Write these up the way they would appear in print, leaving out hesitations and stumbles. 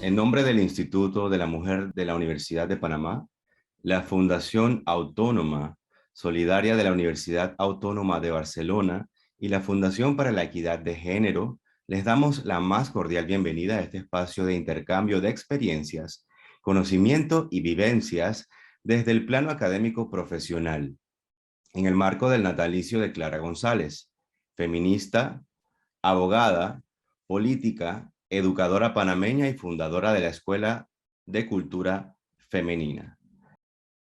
En nombre del Instituto de la Mujer de la Universidad de Panamá, la Fundación Autónoma Solidaria de la Universidad Autónoma de Barcelona y la Fundación para la Equidad de Género, les damos la más cordial bienvenida a este espacio de intercambio de experiencias, conocimiento y vivencias desde el plano académico profesional, en el marco del natalicio de Clara González, feminista, abogada, política, educadora panameña y fundadora de la Escuela de Cultura Femenina.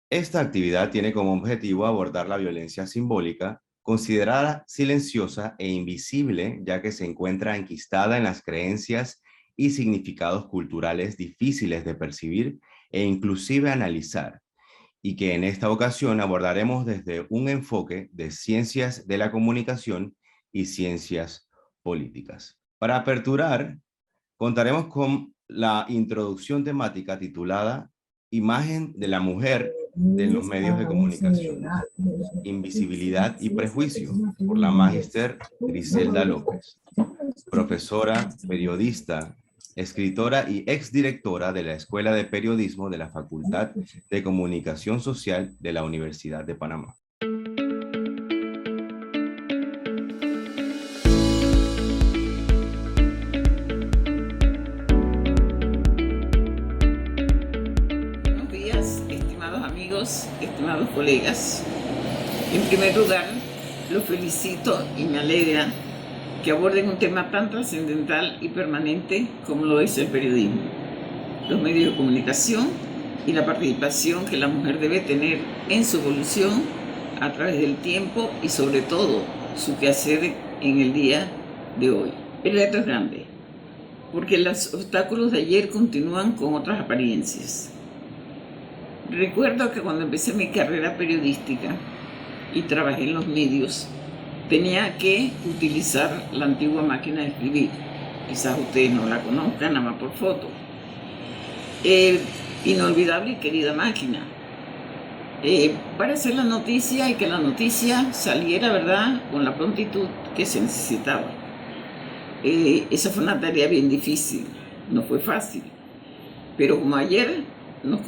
Esta actividad tiene como objetivo abordar la violencia simbólica, considerada silenciosa e invisible, ya que se encuentra enquistada en las creencias y significados culturales difíciles de percibir e inclusive analizar, y que en esta ocasión abordaremos desde un enfoque de ciencias de la comunicación y ciencias políticas. Para aperturar, contaremos con la introducción temática titulada Imagen de la mujer en los medios de comunicación, invisibilidad y prejuicio, por la magíster Griselda López, profesora, periodista, escritora y exdirectora de la Escuela de Periodismo de la Facultad de Comunicación Social de la Universidad de Panamá. Estimados colegas, en primer lugar, los felicito y me alegra que aborden un tema tan trascendental y permanente como lo es el periodismo, los medios de comunicación y la participación que la mujer debe tener en su evolución a través del tiempo y sobre todo su quehacer en el día de hoy. El reto es grande, porque los obstáculos de ayer continúan con otras apariencias. Recuerdo que cuando empecé mi carrera periodística y trabajé en los medios, tenía que utilizar la antigua máquina de escribir. Quizás ustedes no la conozcan, nada más por foto. Inolvidable y querida máquina. Para hacer la noticia y que la noticia saliera, ¿verdad?, con la prontitud que se necesitaba. Esa fue una tarea bien difícil, no fue fácil. Pero como ayer nos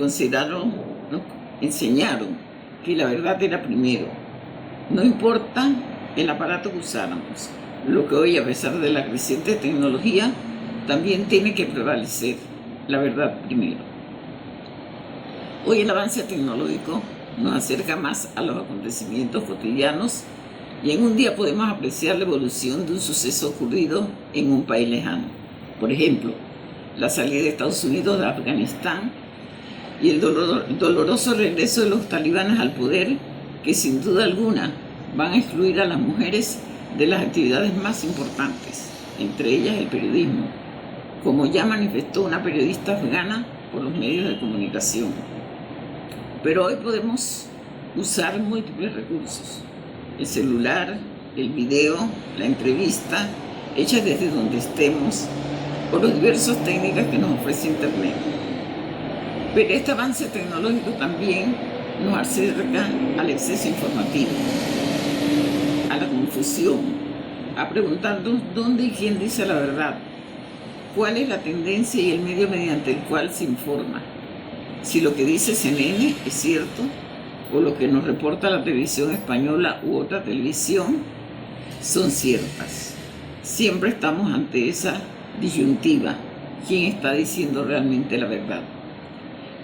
enseñaron que la verdad era primero. No importa el aparato que usáramos, lo que hoy, a pesar de la creciente tecnología, también tiene que prevalecer, la verdad primero. Hoy el avance tecnológico nos acerca más a los acontecimientos cotidianos y en un día podemos apreciar la evolución de un suceso ocurrido en un país lejano. Por ejemplo, la salida de Estados Unidos de Afganistán y el doloroso regreso de los talibanes al poder, que sin duda alguna van a excluir a las mujeres de las actividades más importantes, entre ellas el periodismo, como ya manifestó una periodista afgana por los medios de comunicación. Pero hoy podemos usar múltiples recursos: el celular, el video, la entrevista, hecha desde donde estemos, o las diversas técnicas que nos ofrece Internet. Pero este avance tecnológico también nos acerca al exceso informativo, a la confusión, a preguntarnos dónde y quién dice la verdad, cuál es la tendencia y el medio mediante el cual se informa, si lo que dice CNN es cierto o lo que nos reporta la televisión española u otra televisión son ciertas. Siempre estamos ante esa disyuntiva: ¿quién está diciendo realmente la verdad?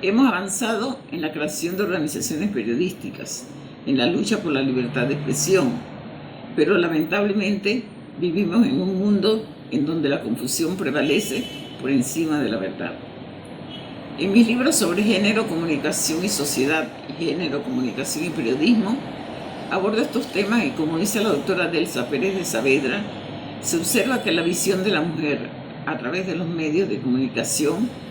Hemos avanzado en la creación de organizaciones periodísticas, en la lucha por la libertad de expresión, pero lamentablemente vivimos en un mundo en donde la confusión prevalece por encima de la verdad. En mis libros sobre género, comunicación y sociedad, y género, comunicación y periodismo, abordo estos temas y, como dice la doctora Delsa Pérez de Saavedra, se observa que la visión de la mujer a través de los medios de comunicación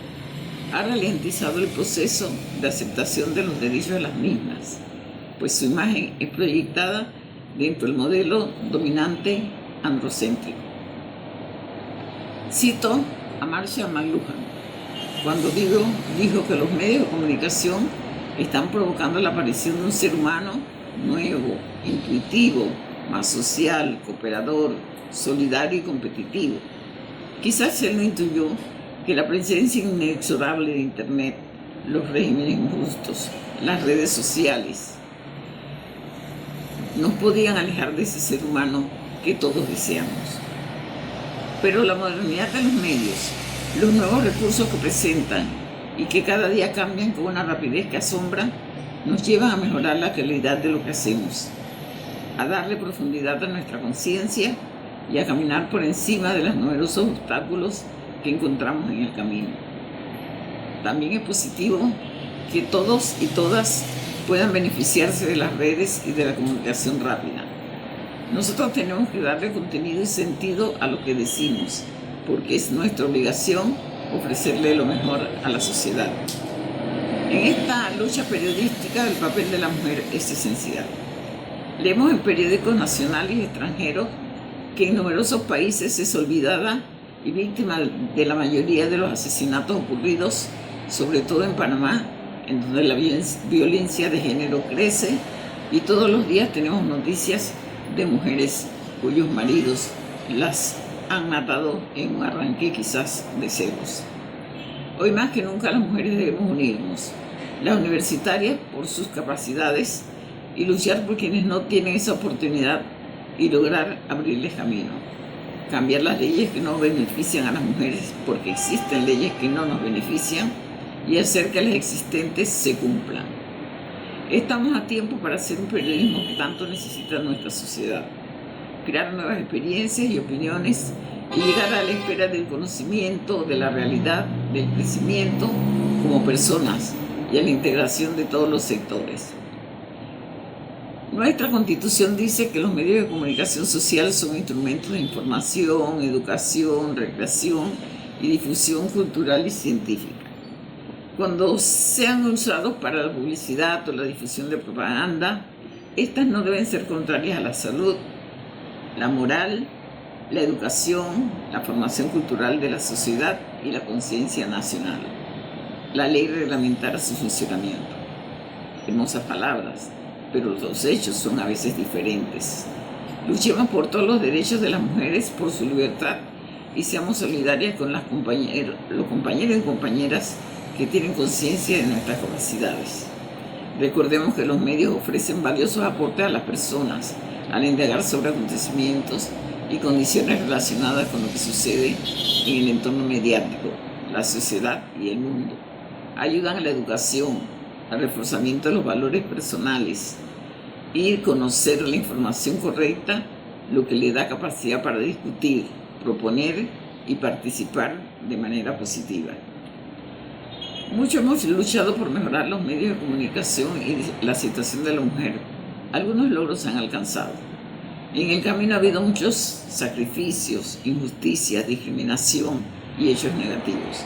ha ralentizado el proceso de aceptación de los derechos de las mismas, pues su imagen es proyectada dentro del modelo dominante androcéntrico. Cito a Marshall McLuhan cuando dijo que los medios de comunicación están provocando la aparición de un ser humano nuevo, intuitivo, más social, cooperador, solidario y competitivo. Quizás él no intuyó que la presencia inexorable de Internet, los regímenes injustos, las redes sociales, nos podían alejar de ese ser humano que todos deseamos. Pero la modernidad de los medios, los nuevos recursos que presentan y que cada día cambian con una rapidez que asombra, nos llevan a mejorar la calidad de lo que hacemos, a darle profundidad a nuestra conciencia y a caminar por encima de los numerosos obstáculos que encontramos en el camino. También es positivo que todos y todas puedan beneficiarse de las redes y de la comunicación rápida. Nosotros tenemos que darle contenido y sentido a lo que decimos, porque es nuestra obligación ofrecerle lo mejor a la sociedad. En esta lucha periodística el papel de la mujer es esencial. Leemos en periódicos nacionales y extranjeros que en numerosos países es olvidada y víctima de la mayoría de los asesinatos ocurridos, sobre todo en Panamá, en donde la violencia de género crece y todos los días tenemos noticias de mujeres cuyos maridos las han matado en un arranque quizás de celos. Hoy más que nunca las mujeres debemos unirnos, las universitarias por sus capacidades y luchar por quienes no tienen esa oportunidad y lograr abrirles camino. Cambiar las leyes que no benefician a las mujeres, porque existen leyes que no nos benefician, y hacer que las existentes se cumplan. Estamos a tiempo para hacer un periodismo que tanto necesita nuestra sociedad, crear nuevas experiencias y opiniones y llegar a la espera del conocimiento, de la realidad, del crecimiento como personas y a la integración de todos los sectores. Nuestra Constitución dice que los medios de comunicación social son instrumentos de información, educación, recreación y difusión cultural y científica. Cuando sean usados para la publicidad o la difusión de propaganda, estas no deben ser contrarias a la salud, la moral, la educación, la formación cultural de la sociedad y la conciencia nacional. La ley reglamentará su funcionamiento. Hermosas palabras, pero los hechos son a veces diferentes. Luchemos por todos los derechos de las mujeres, por su libertad, y seamos solidarias con los compañeros y compañeras que tienen conciencia de nuestras capacidades. Recordemos que los medios ofrecen valiosos aportes a las personas al indagar sobre acontecimientos y condiciones relacionadas con lo que sucede en el entorno mediático, la sociedad y el mundo. Ayudan a la educación, al reforzamiento de los valores personales y conocer la información correcta, lo que le da capacidad para discutir, proponer y participar de manera positiva. Mucho hemos luchado por mejorar los medios de comunicación y la situación de la mujer. Algunos logros se han alcanzado. En el camino ha habido muchos sacrificios, injusticias, discriminación y hechos negativos.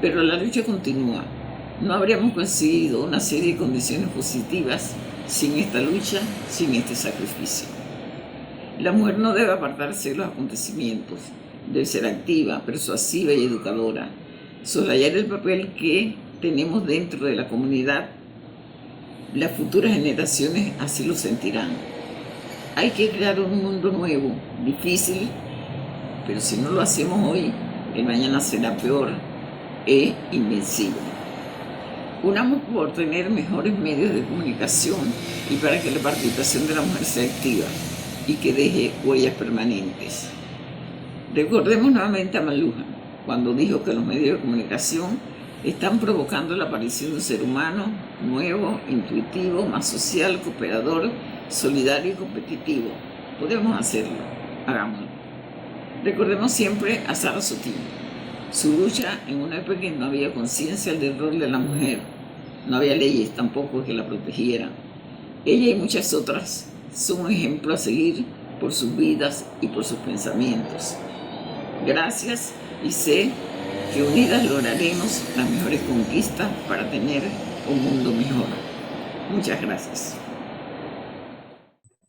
Pero la lucha continúa. No habríamos conseguido una serie de condiciones positivas sin esta lucha, sin este sacrificio. La mujer no debe apartarse de los acontecimientos, debe ser activa, persuasiva y educadora, soslayar el papel que tenemos dentro de la comunidad. Las futuras generaciones así lo sentirán. Hay que crear un mundo nuevo, difícil, pero si no lo hacemos hoy, el mañana será peor e invencible. Unamos por tener mejores medios de comunicación y para que la participación de la mujer sea activa y que deje huellas permanentes. Recordemos nuevamente a Maluja, cuando dijo que los medios de comunicación están provocando la aparición de un ser humano nuevo, intuitivo, más social, cooperador, solidario y competitivo. Podemos hacerlo, hagámoslo. Recordemos siempre a Sara Sotil, su lucha en una época en que no había conciencia del rol de la mujer, no había leyes tampoco que la protegieran. Ella y muchas otras son un ejemplo a seguir por sus vidas y por sus pensamientos. Gracias, y sé que unidas lograremos las mejores conquistas para tener un mundo mejor. Muchas gracias.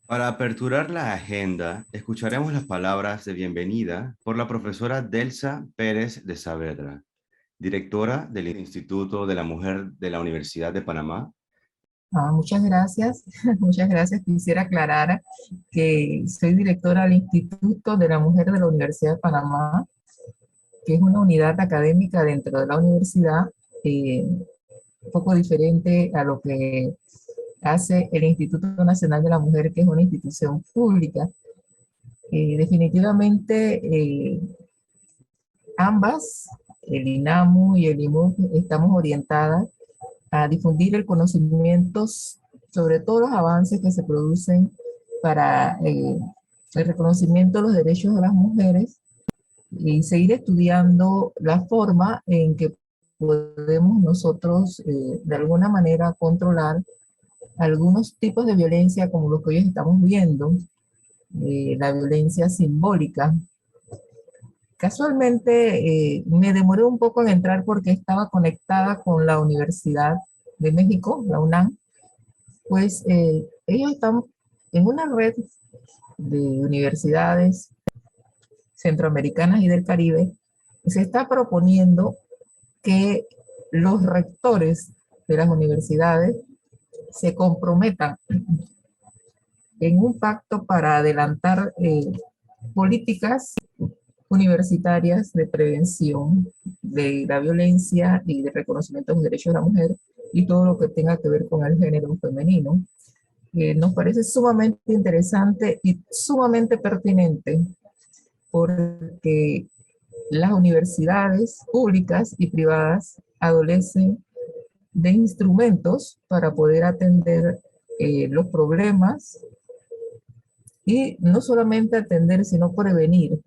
Para aperturar la agenda, escucharemos las palabras de bienvenida por la profesora Delsa Pérez de Saavedra, directora del Instituto de la Mujer de la Universidad de Panamá. Muchas gracias. Muchas gracias. Quisiera aclarar que soy directora del Instituto de la Mujer de la Universidad de Panamá. que es una unidad académica dentro de la universidad, un poco diferente a lo que hace el Instituto Nacional de la Mujer, que es una institución pública. Definitivamente, ambas, el INAMU y el IMUC, estamos orientadas a difundir el conocimiento sobre todos los avances que se producen para el reconocimiento de los derechos de las mujeres y seguir estudiando la forma en que podemos nosotros de alguna manera controlar algunos tipos de violencia como los que hoy estamos viendo, la violencia simbólica. Casualmente me demoré un poco en entrar porque estaba conectada con la Universidad de México, la UNAM, pues ellos están en una red de universidades centroamericanas y del Caribe. Se está proponiendo que los rectores de las universidades se comprometan en un pacto para adelantar políticas universitarias de prevención de la violencia y de reconocimiento de los derechos de la mujer y todo lo que tenga que ver con el género femenino. Nos parece sumamente interesante y sumamente pertinente porque las universidades públicas y privadas adolecen de instrumentos para poder atender los problemas y no solamente atender, sino prevenir,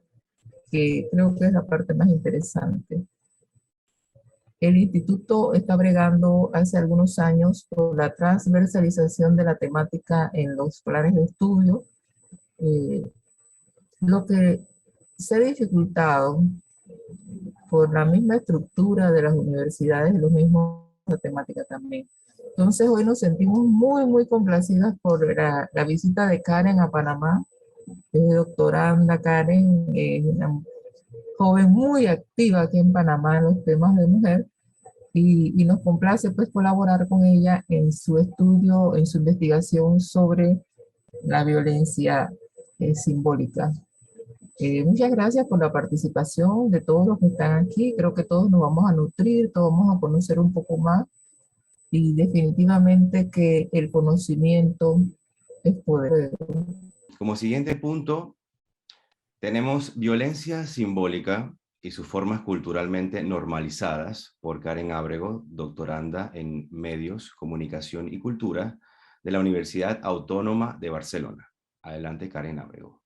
que creo que es la parte más interesante. El instituto está bregando hace algunos años por la transversalización de la temática en los planes de estudio, lo que se ha dificultado por la misma estructura de las universidades y los mismos la temática también. Entonces hoy nos sentimos muy complacidas por la visita de Karen a Panamá. Es doctoranda Karen, una joven muy activa aquí en Panamá en los temas de mujer y nos complace pues colaborar con ella en su estudio, en su investigación sobre la violencia simbólica. Muchas gracias por la participación de todos los que están aquí. Creo que todos nos vamos a nutrir, todos vamos a conocer un poco más y definitivamente que el conocimiento es poder. Como siguiente punto, tenemos violencia simbólica y sus formas culturalmente normalizadas por Karen Ábrego, doctoranda en Medios, Comunicación y Cultura de la Universidad Autónoma de Barcelona. Adelante, Karen Ábrego.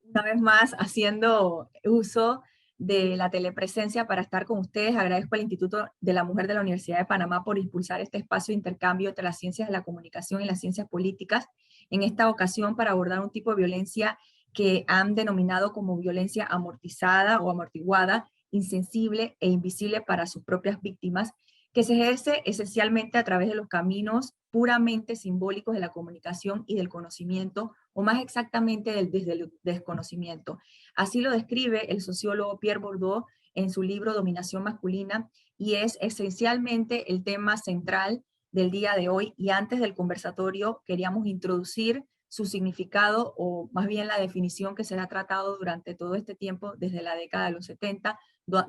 Una vez más, haciendo uso de la telepresencia para estar con ustedes, agradezco al Instituto de la Mujer de la Universidad de Panamá por impulsar este espacio de intercambio entre las ciencias de la comunicación y las ciencias políticas, en esta ocasión para abordar un tipo de violencia que han denominado como violencia amortizada o amortiguada, insensible e invisible para sus propias víctimas, que se ejerce esencialmente a través de los caminos puramente simbólicos de la comunicación y del conocimiento, o más exactamente desde el desconocimiento. Así lo describe el sociólogo Pierre Bourdieu en su libro Dominación Masculina, y es esencialmente el tema central del día de hoy, y antes del conversatorio queríamos introducir su significado, o más bien la definición que se ha tratado durante todo este tiempo, desde la década de los 70,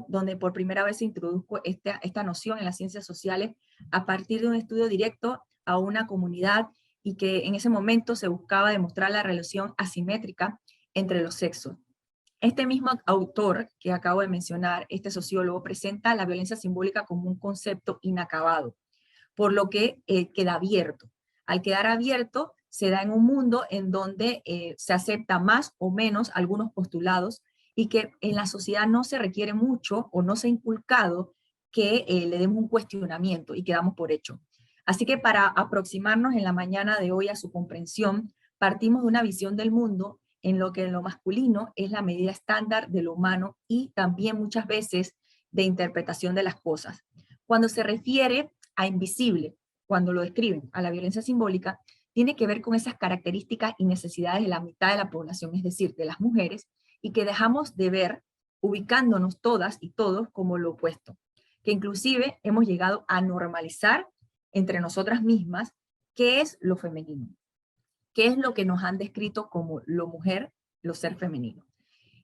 donde por primera vez se introdujo esta noción en las ciencias sociales a partir de un estudio directo a una comunidad, y que en ese momento se buscaba demostrar la relación asimétrica entre los sexos. Este mismo autor que acabo de mencionar, este sociólogo, presenta la violencia simbólica como un concepto inacabado, por lo que queda abierto. Al quedar abierto, se da en un mundo en donde se acepta más o menos algunos postulados, y que en la sociedad no se requiere mucho o no se ha inculcado que le demos un cuestionamiento y quedamos por hecho. Así que para aproximarnos en la mañana de hoy a su comprensión, partimos de una visión del mundo en lo que lo masculino es la medida estándar de lo humano y también muchas veces de interpretación de las cosas. Cuando se refiere a invisible, cuando lo describen a la violencia simbólica, tiene que ver con esas características y necesidades de la mitad de la población, es decir, de las mujeres, y que dejamos de ver ubicándonos todas y todos como lo opuesto, que inclusive hemos llegado a normalizar entre nosotras mismas qué es lo femenino, qué es lo que nos han descrito como lo mujer, lo ser femenino.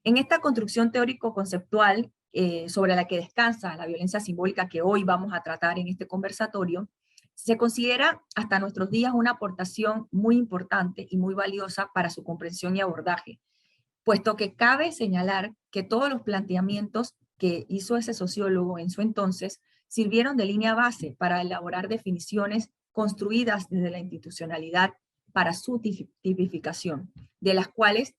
En esta construcción teórico-conceptual sobre la que descansa la violencia simbólica que hoy vamos a tratar en este conversatorio, se considera hasta nuestros días una aportación muy importante y muy valiosa para su comprensión y abordaje, puesto que cabe señalar que todos los planteamientos que hizo ese sociólogo en su entonces sirvieron de línea base para elaborar definiciones construidas desde la institucionalidad para su tipificación, de las cuales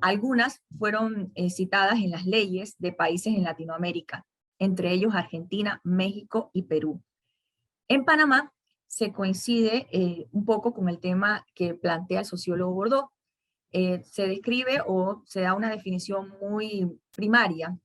algunas fueron citadas en las leyes de países en Latinoamérica, entre ellos Argentina, México y Perú. En Panamá se coincide un poco con el tema que plantea el sociólogo Bordeaux. Se describe o se da una definición muy primaria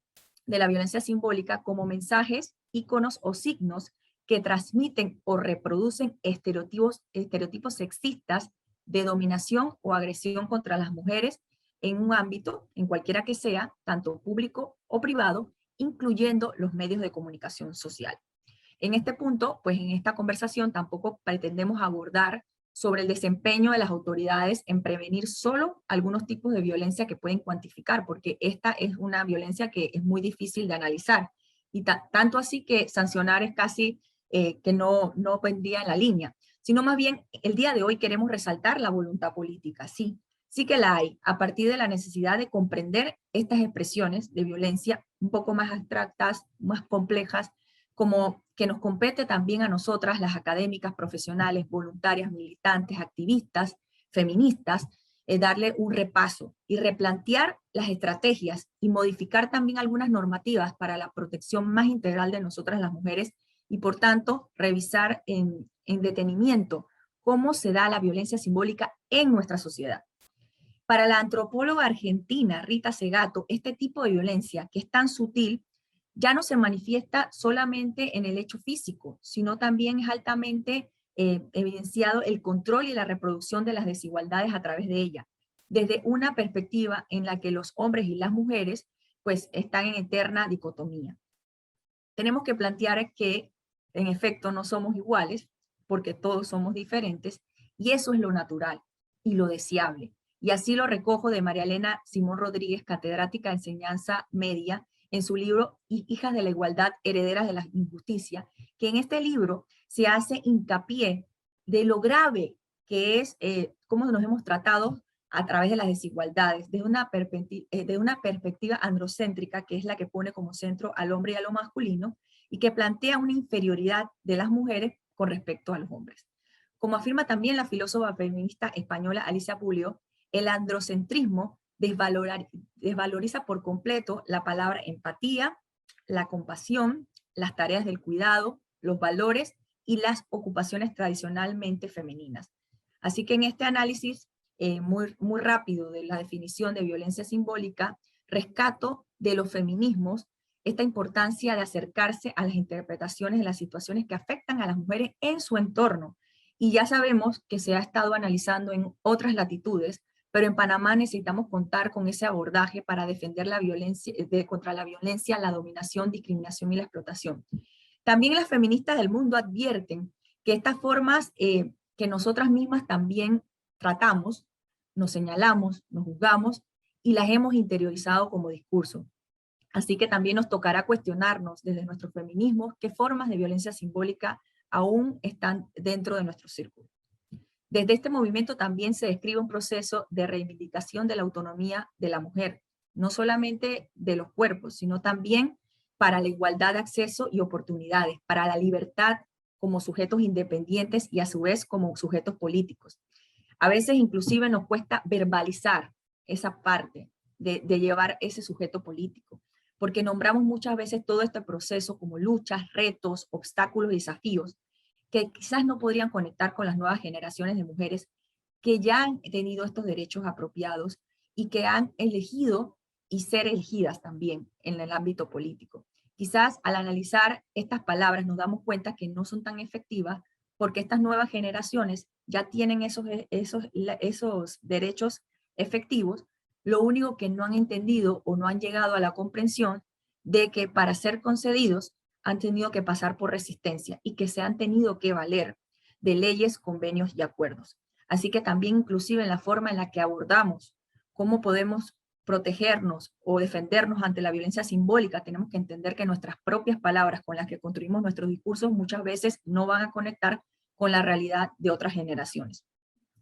de la violencia simbólica como mensajes, íconos o signos que transmiten o reproducen estereotipos sexistas de dominación o agresión contra las mujeres en un ámbito, en cualquiera que sea, tanto público o privado, incluyendo los medios de comunicación social. En este punto, pues en esta conversación tampoco pretendemos abordar sobre el desempeño de las autoridades en prevenir solo algunos tipos de violencia que pueden cuantificar, porque esta es una violencia que es muy difícil de analizar, y tanto así que sancionar es casi que no vendría en la línea, sino más bien el día de hoy queremos resaltar la voluntad política, sí que la hay, a partir de la necesidad de comprender estas expresiones de violencia un poco más abstractas, más complejas, como que nos compete también a nosotras, las académicas, profesionales, voluntarias, militantes, activistas, feministas, darle un repaso y replantear las estrategias y modificar también algunas normativas para la protección más integral de nosotras las mujeres y por tanto revisar en detenimiento cómo se da la violencia simbólica en nuestra sociedad. Para la antropóloga argentina Rita Segato, este tipo de violencia, que es tan sutil, ya no se manifiesta solamente en el hecho físico, sino también es altamente evidenciado el control y la reproducción de las desigualdades a través de ella, desde una perspectiva en la que los hombres y las mujeres pues están en eterna dicotomía. Tenemos que plantear que en efecto no somos iguales, porque todos somos diferentes, y eso es lo natural y lo deseable. Y así lo recojo de María Elena Simón Rodríguez, catedrática de enseñanza media, en su libro Hijas de la Igualdad, Herederas de la Injusticia, que en este libro se hace hincapié de lo grave que es cómo nos hemos tratado a través de las desigualdades, de una perspectiva androcéntrica, que es la que pone como centro al hombre y a lo masculino, y que plantea una inferioridad de las mujeres con respecto a los hombres. Como afirma también la filósofa feminista española Alicia Pulido, el androcentrismo desvaloriza por completo la palabra empatía, la compasión, las tareas del cuidado, los valores y las ocupaciones tradicionalmente femeninas. Así que en este análisis muy rápido de la definición de violencia simbólica, rescato de los feminismos esta importancia de acercarse a las interpretaciones de las situaciones que afectan a las mujeres en su entorno. Y ya sabemos que se ha estado analizando en otras latitudes, pero en Panamá necesitamos contar con ese abordaje para defender la violencia, contra la violencia, la dominación, discriminación y la explotación. También las feministas del mundo advierten que estas formas que nosotras mismas también tratamos, nos señalamos, nos juzgamos y las hemos interiorizado como discurso. Así que también nos tocará cuestionarnos desde nuestros feminismos qué formas de violencia simbólica aún están dentro de nuestro círculo. Desde este movimiento también se describe un proceso de reivindicación de la autonomía de la mujer, no solamente de los cuerpos, sino también para la igualdad de acceso y oportunidades, para la libertad como sujetos independientes y a su vez como sujetos políticos. A veces inclusive nos cuesta verbalizar esa parte de llevar ese sujeto político, porque nombramos muchas veces todo este proceso como luchas, retos, obstáculos y desafíos, que quizás no podrían conectar con las nuevas generaciones de mujeres que ya han tenido estos derechos apropiados y que han elegido y ser elegidas también en el ámbito político. Quizás al analizar estas palabras nos damos cuenta que no son tan efectivas porque estas nuevas generaciones ya tienen esos derechos efectivos, lo único que no han entendido o no han llegado a la comprensión de que para ser concedidos han tenido que pasar por resistencia y que se han tenido que valer de leyes, convenios y acuerdos. Así que también inclusive en la forma en la que abordamos cómo podemos protegernos o defendernos ante la violencia simbólica, tenemos que entender que nuestras propias palabras con las que construimos nuestros discursos muchas veces no van a conectar con la realidad de otras generaciones.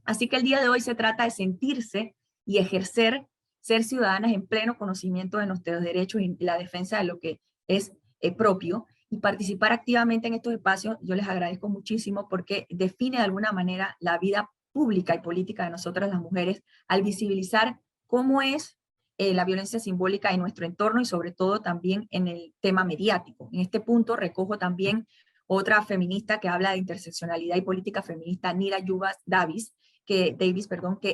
Así que el día de hoy se trata de sentirse y ejercer, ser ciudadanas en pleno conocimiento de nuestros derechos y la defensa de lo que es propio, y participar activamente en estos espacios. Yo les agradezco muchísimo porque define de alguna manera la vida pública y política de nosotras las mujeres al visibilizar cómo es la violencia simbólica en nuestro entorno y sobre todo también en el tema mediático. En este punto recojo también otra feminista que habla de interseccionalidad y política feminista, Nira Yubas Davis, que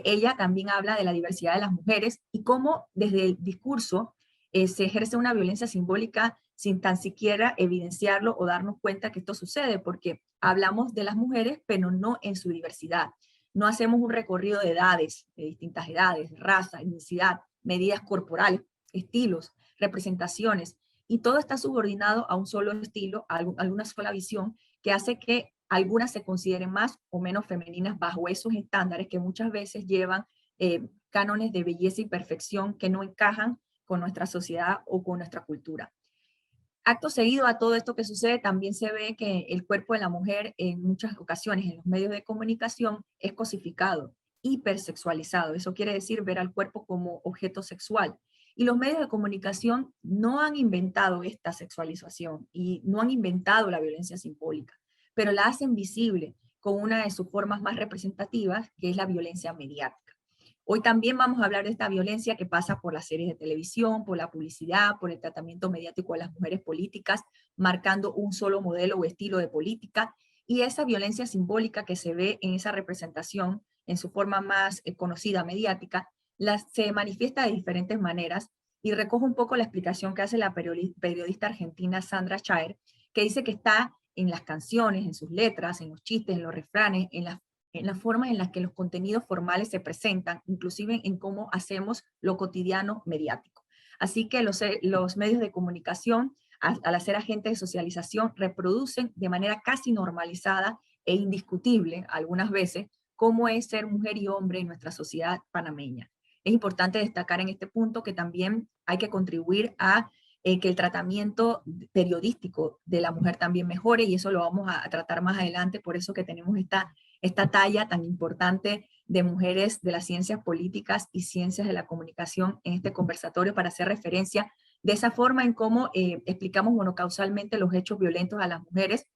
ella también habla de la diversidad de las mujeres y cómo desde el discurso se ejerce una violencia simbólica sin tan siquiera evidenciarlo o darnos cuenta que esto sucede, porque hablamos de las mujeres, pero no en su diversidad. No hacemos un recorrido de edades, de distintas edades, raza, etnicidad, medidas corporales, estilos, representaciones, y todo está subordinado a un solo estilo, a alguna sola visión, que hace que algunas se consideren más o menos femeninas bajo esos estándares que muchas veces llevan cánones de belleza y perfección que no encajan con nuestra sociedad o con nuestra cultura. Acto seguido a todo esto que sucede, también se ve que el cuerpo de la mujer en muchas ocasiones en los medios de comunicación es cosificado, hipersexualizado. Eso quiere decir ver al cuerpo como objeto sexual. Y los medios de comunicación no han inventado esta sexualización y no han inventado la violencia simbólica, pero la hacen visible con una de sus formas más representativas, que es la violencia mediática. Hoy también vamos a hablar de esta violencia que pasa por las series de televisión, por la publicidad, por el tratamiento mediático de las mujeres políticas, marcando un solo modelo o estilo de política, y esa violencia simbólica que se ve en esa representación, en su forma más conocida mediática, se manifiesta de diferentes maneras, y recojo un poco la explicación que hace la periodista argentina Sandra Chaer, que dice que está en las canciones, en sus letras, en los chistes, en los refranes, en las formas en las que los contenidos formales se presentan, inclusive en cómo hacemos lo cotidiano mediático. Así que los medios de comunicación, al hacer agentes de socialización, reproducen de manera casi normalizada e indiscutible, algunas veces, cómo es ser mujer y hombre en nuestra sociedad panameña. Es importante destacar en este punto que también hay que contribuir a que el tratamiento periodístico de la mujer también mejore, y eso lo vamos a tratar más adelante, por eso que tenemos esta talla tan importante de mujeres de las ciencias políticas y ciencias de la comunicación en este conversatorio, para hacer referencia de esa forma en cómo explicamos monocausalmente los hechos violentos a las mujeres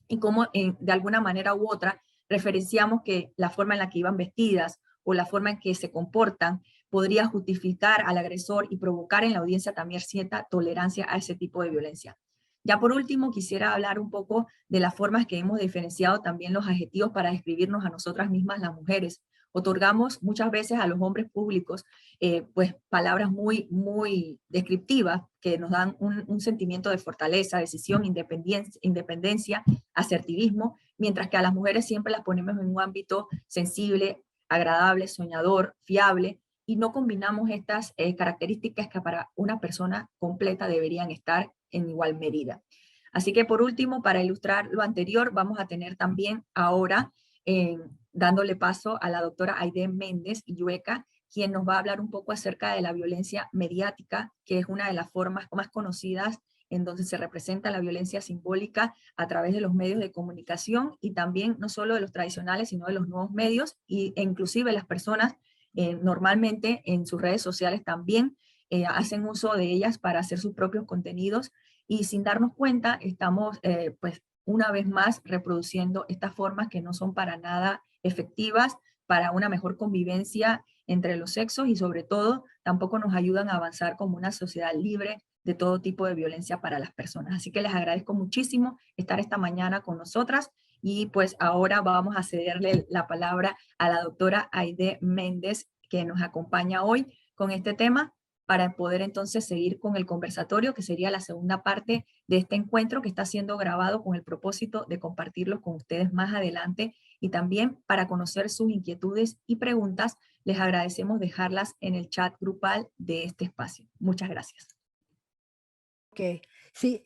y cómo de alguna manera u otra referenciamos que la forma en la que iban vestidas o la forma en que se comportan podría justificar al agresor y provocar en la audiencia también cierta tolerancia a ese tipo de violencia. Ya por último, quisiera hablar un poco de las formas que hemos diferenciado también los adjetivos para describirnos a nosotras mismas las mujeres. Otorgamos muchas veces a los hombres públicos pues palabras muy descriptivas que nos dan un sentimiento de fortaleza, decisión, independencia, asertivismo, mientras que a las mujeres siempre las ponemos en un ámbito sensible, agradable, soñador, fiable, y no combinamos estas características que para una persona completa deberían estar en igual medida. Así que por último, para ilustrar lo anterior, vamos a tener también ahora, dándole paso a la doctora Aide Méndez Illueca, quien nos va a hablar un poco acerca de la violencia mediática, que es una de las formas más conocidas en donde se representa la violencia simbólica a través de los medios de comunicación, y también no solo de los tradicionales, sino de los nuevos medios, e inclusive las personas normalmente en sus redes sociales también hacen uso de ellas para hacer sus propios contenidos, y sin darnos cuenta estamos pues una vez más reproduciendo estas formas que no son para nada efectivas para una mejor convivencia entre los sexos, y sobre todo tampoco nos ayudan a avanzar como una sociedad libre de todo tipo de violencia para las personas. Así que les agradezco muchísimo estar esta mañana con nosotras, y pues ahora vamos a cederle la palabra a la doctora Aide Méndez, que nos acompaña hoy con este tema, para poder entonces seguir con el conversatorio, que sería la segunda parte de este encuentro, que está siendo grabado con el propósito de compartirlo con ustedes más adelante, y también para conocer sus inquietudes y preguntas, les agradecemos dejarlas en el chat grupal de este espacio. Muchas gracias. Ok, sí,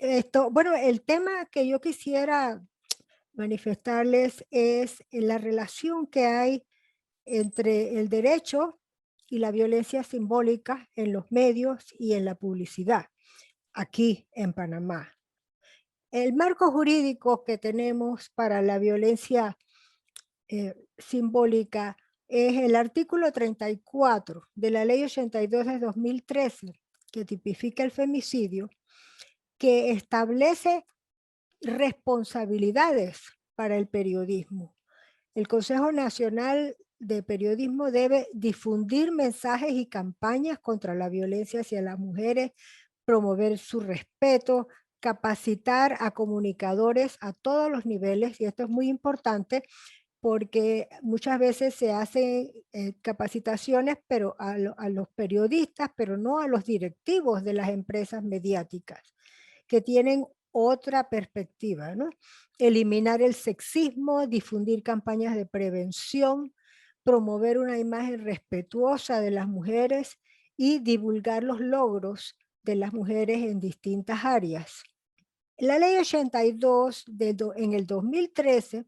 bueno, el tema que yo quisiera manifestarles es la relación que hay entre el derecho y la violencia simbólica en los medios y en la publicidad, aquí en Panamá. El marco jurídico que tenemos para la violencia simbólica es el artículo 34 de la Ley 82 de 2013, que tipifica el femicidio, que establece responsabilidades para el periodismo. El Consejo Nacional de Periodismo debe difundir mensajes y campañas contra la violencia hacia las mujeres, promover su respeto, capacitar a comunicadores a todos los niveles, y esto es muy importante porque muchas veces se hacen capacitaciones pero a los periodistas, pero no a los directivos de las empresas mediáticas, que tienen otra perspectiva, ¿no? Eliminar el sexismo, difundir campañas de prevención, promover una imagen respetuosa de las mujeres y divulgar los logros de las mujeres en distintas áreas. La Ley 82 en el 2013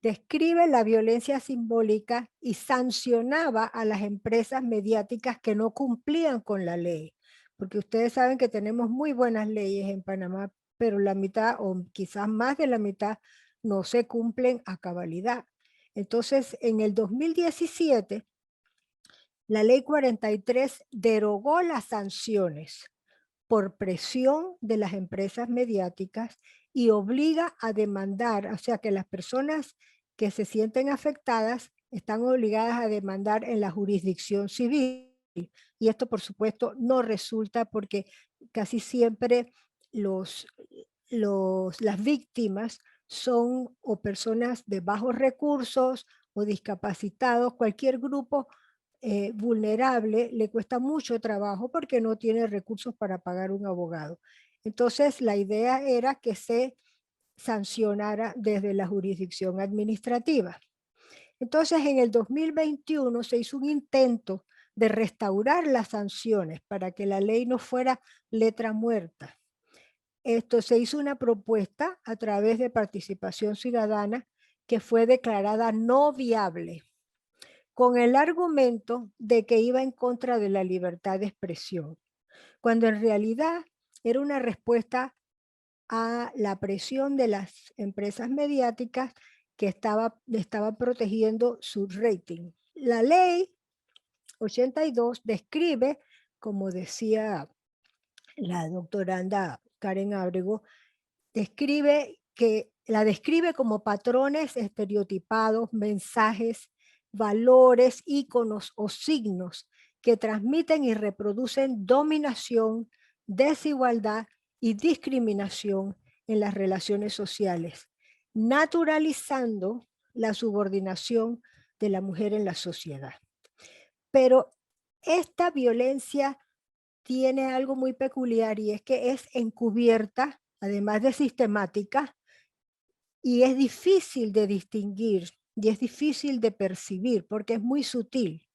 describe la violencia simbólica y sancionaba a las empresas mediáticas que no cumplían con la ley, porque ustedes saben que tenemos muy buenas leyes en Panamá, pero la mitad o quizás más de la mitad no se cumplen a cabalidad. Entonces, en el 2017, la Ley 43 derogó las sanciones por presión de las empresas mediáticas y obliga a demandar, o sea que las personas que se sienten afectadas están obligadas a demandar en la jurisdicción civil. Y esto, por supuesto, no resulta porque casi siempre las víctimas son o personas de bajos recursos o discapacitados, cualquier grupo vulnerable le cuesta mucho trabajo porque no tiene recursos para pagar un abogado. Entonces la idea era que se sancionara desde la jurisdicción administrativa. Entonces en el 2021 se hizo un intento de restaurar las sanciones para que la ley no fuera letra muerta. Esto se hizo una propuesta a través de participación ciudadana que fue declarada no viable, con el argumento de que iba en contra de la libertad de expresión, cuando en realidad era una respuesta a la presión de las empresas mediáticas que estaba protegiendo su rating. La ley 82 describe, como decía la doctoranda Karen Ábrego, la describe como patrones estereotipados, mensajes, valores, íconos o signos que transmiten y reproducen dominación, desigualdad y discriminación en las relaciones sociales, naturalizando la subordinación de la mujer en la sociedad. Pero esta violencia tiene algo muy peculiar y es que es encubierta, además de sistemática, y es difícil de distinguir y es difícil de percibir porque es muy sutil.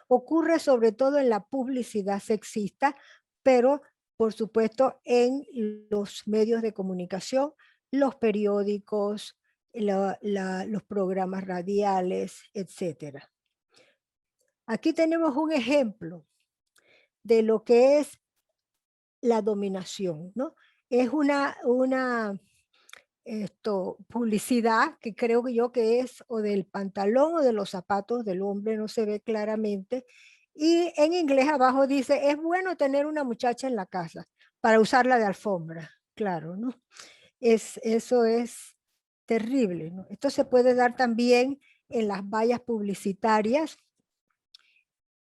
Ocurre sobre todo en la publicidad sexista, pero por supuesto en los medios de comunicación, los periódicos, los programas radiales, etc. Aquí tenemos un ejemplo de lo que es la dominación, ¿no? Es una publicidad que creo yo que es o del pantalón o de los zapatos del hombre, no se ve claramente, y en inglés abajo dice, es bueno tener una muchacha en la casa para usarla de alfombra, claro, ¿no? Eso es terrible, ¿no? Esto se puede dar también en las vallas publicitarias.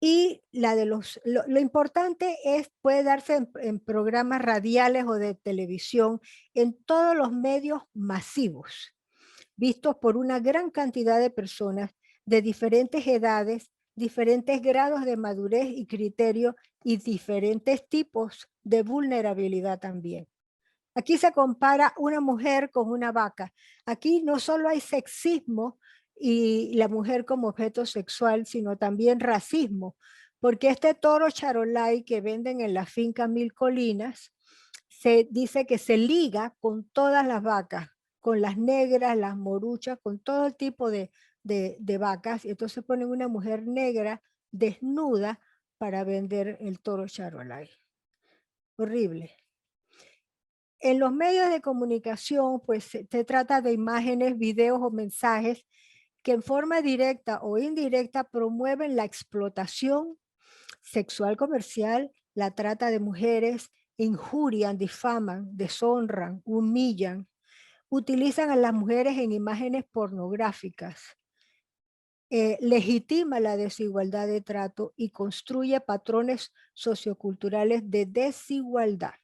Y lo importante puede darse en programas radiales o de televisión, en todos los medios masivos, vistos por una gran cantidad de personas de diferentes edades, diferentes grados de madurez y criterio y diferentes tipos de vulnerabilidad también. Aquí se compara una mujer con una vaca. Aquí no solo hay sexismo y la mujer como objeto sexual, sino también racismo, porque este toro charolay que venden en la finca Mil Colinas, se dice que se liga con todas las vacas, con las negras, las moruchas, con todo el tipo de vacas, y entonces ponen una mujer negra desnuda para vender el toro charolais. Horrible. En los medios de comunicación, pues se trata de imágenes, videos o mensajes que en forma directa o indirecta promueven la explotación sexual comercial, la trata de mujeres, injurian, difaman, deshonran, humillan, utilizan a las mujeres en imágenes pornográficas, legitima la desigualdad de trato y construye patrones socioculturales de desigualdad.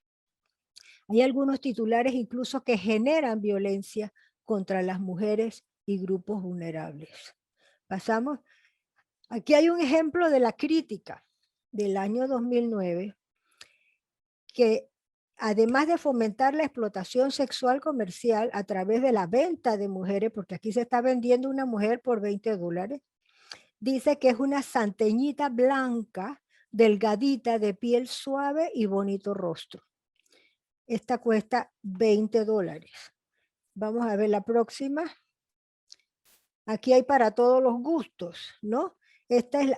Hay algunos titulares incluso que generan violencia contra las mujeres y grupos vulnerables. Pasamos. Aquí hay un ejemplo de la crítica del año 2009 que además de fomentar la explotación sexual comercial a través de la venta de mujeres, porque aquí se está vendiendo una mujer por $20, dice que es una santeñita blanca, delgadita, de piel suave y bonito rostro. Esta cuesta $20. Vamos a ver la próxima. Aquí hay para todos los gustos, ¿no? Esta es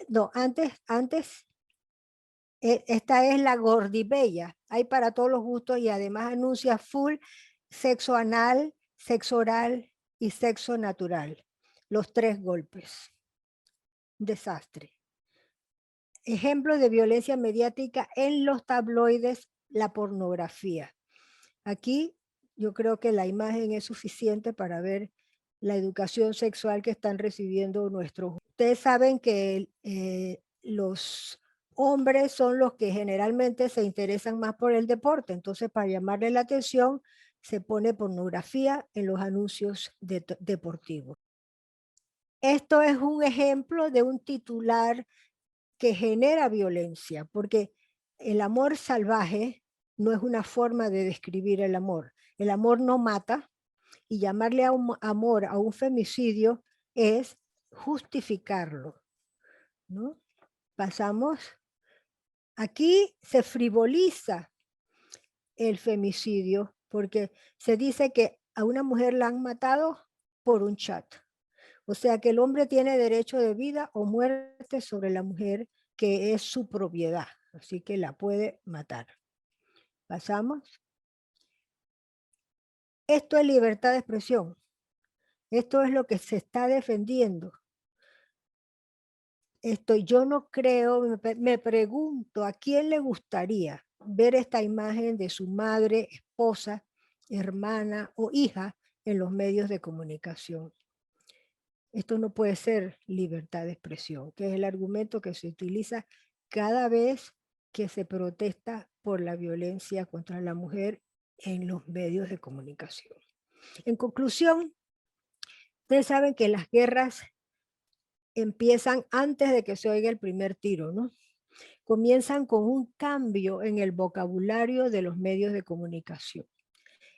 esta es la gordibella. Hay para todos los gustos y además anuncia full sexo anal, sexo oral y sexo natural. Los 3 golpes. Desastre. Ejemplo de violencia mediática en los tabloides, la pornografía. Aquí yo creo que la imagen es suficiente para ver la educación sexual que están recibiendo nuestros. Ustedes saben que los hombres son los que generalmente se interesan más por el deporte, entonces para llamarle la atención se pone pornografía en los anuncios deportivos. Esto es un ejemplo de un titular que genera violencia, porque el amor salvaje no es una forma de describir el amor. El amor no mata, y llamarle a un amor a un femicidio es justificarlo, ¿no? Pasamos. Aquí se frivoliza el femicidio porque se dice que a una mujer la han matado por un chat. O sea que el hombre tiene derecho de vida o muerte sobre la mujer, que es su propiedad, así que la puede matar. Pasamos. Esto es libertad de expresión. Esto es lo que se está defendiendo. Yo no creo, me pregunto a quién le gustaría ver esta imagen de su madre, esposa, hermana o hija en los medios de comunicación. Esto no puede ser libertad de expresión, que es el argumento que se utiliza cada vez que se protesta por la violencia contra la mujer en los medios de comunicación. En conclusión, ustedes saben que las guerras empiezan antes de que se oiga el primer tiro, ¿no? Comienzan con un cambio en el vocabulario de los medios de comunicación.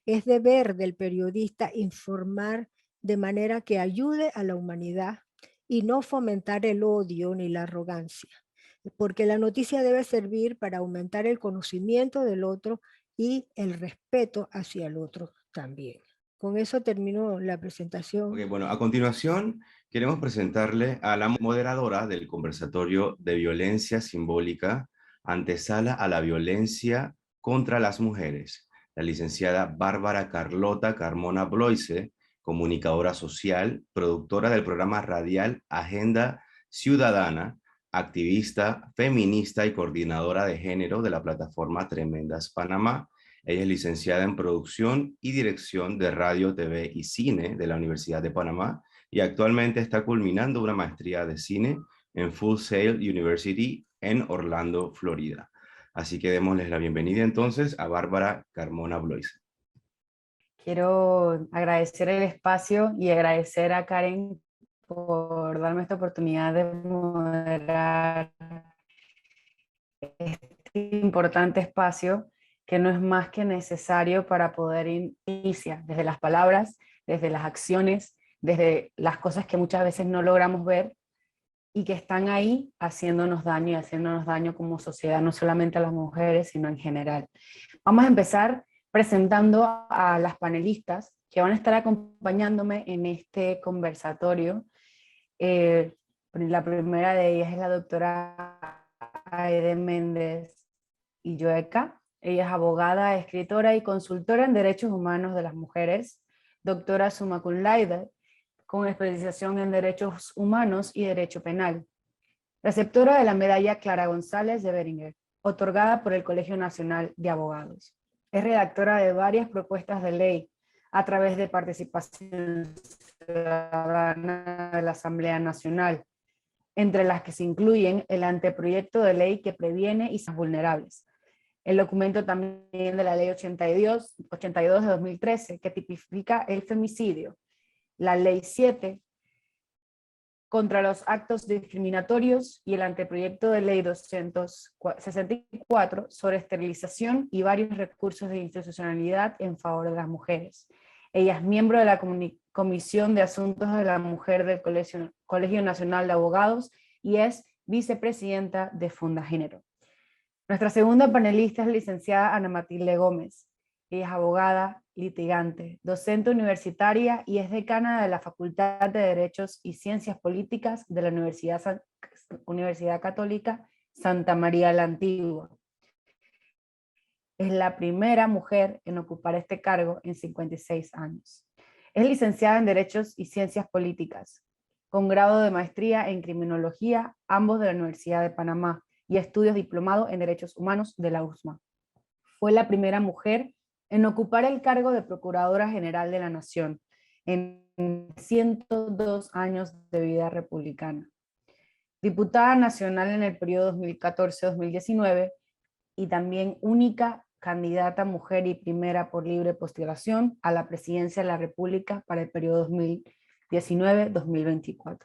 Es deber del periodista informar de manera que ayude a la humanidad y no fomentar el odio ni la arrogancia, porque la noticia debe servir para aumentar el conocimiento del otro y el respeto hacia el otro también. Con eso termino la presentación. Okay, bueno, a continuación queremos presentarle a la moderadora del conversatorio de violencia simbólica, antesala a la violencia contra las mujeres, la licenciada Bárbara Carlota Carmona Bloise, comunicadora social, productora del programa radial Agenda Ciudadana, activista, feminista y coordinadora de género de la plataforma Tremendas Panamá. Ella es licenciada en producción y dirección de radio, TV y cine de la Universidad de Panamá y actualmente está culminando una maestría de cine en Full Sail University en Orlando, Florida. Así que démosles la bienvenida entonces a Bárbara Carmona Bloise. Quiero agradecer el espacio y agradecer a Karen por darme esta oportunidad de moderar este importante espacio que no es más que necesario para poder iniciar desde las palabras, desde las acciones, desde las cosas que muchas veces no logramos ver y que están ahí haciéndonos daño y haciéndonos daño como sociedad, no solamente a las mujeres, sino en general. Vamos a empezar presentando a las panelistas que van a estar acompañándome en este conversatorio. La primera de ellas es la doctora Aide Méndez Illueca. Ella es abogada, escritora y consultora en derechos humanos de las mujeres, doctora summa cum laude, con especialización en derechos humanos y derecho penal. Receptora de la medalla Clara González de Beringer, otorgada por el Colegio Nacional de Abogados. Es redactora de varias propuestas de ley a través de participación ciudadana de la Asamblea Nacional, entre las que se incluyen el anteproyecto de ley que previene y son vulnerables, el documento también de la ley 82 de 2013 que tipifica el femicidio, la ley 7 contra los actos discriminatorios y el anteproyecto de ley 264 sobre esterilización y varios recursos de institucionalidad en favor de las mujeres. Ella es miembro de la Comisión de Asuntos de la Mujer del Colegio Nacional de Abogados y es vicepresidenta de Fundagénero. Nuestra segunda panelista es la licenciada Ana Matilde Gómez. Ella es abogada, litigante, docente universitaria y es decana de la Facultad de Derechos y Ciencias Políticas de la Universidad Católica Santa María la Antigua. Es la primera mujer en ocupar este cargo en 56 años. Es licenciada en Derechos y Ciencias Políticas, con grado de maestría en Criminología, ambos de la Universidad de Panamá, y estudios diplomados en Derechos Humanos de la USMA. Fue la primera mujer en ocupar el cargo de Procuradora General de la Nación en 102 años de vida republicana. Diputada nacional en el periodo 2014-2019 y también única candidata mujer y primera por libre postulación a la presidencia de la República para el periodo 2019-2024.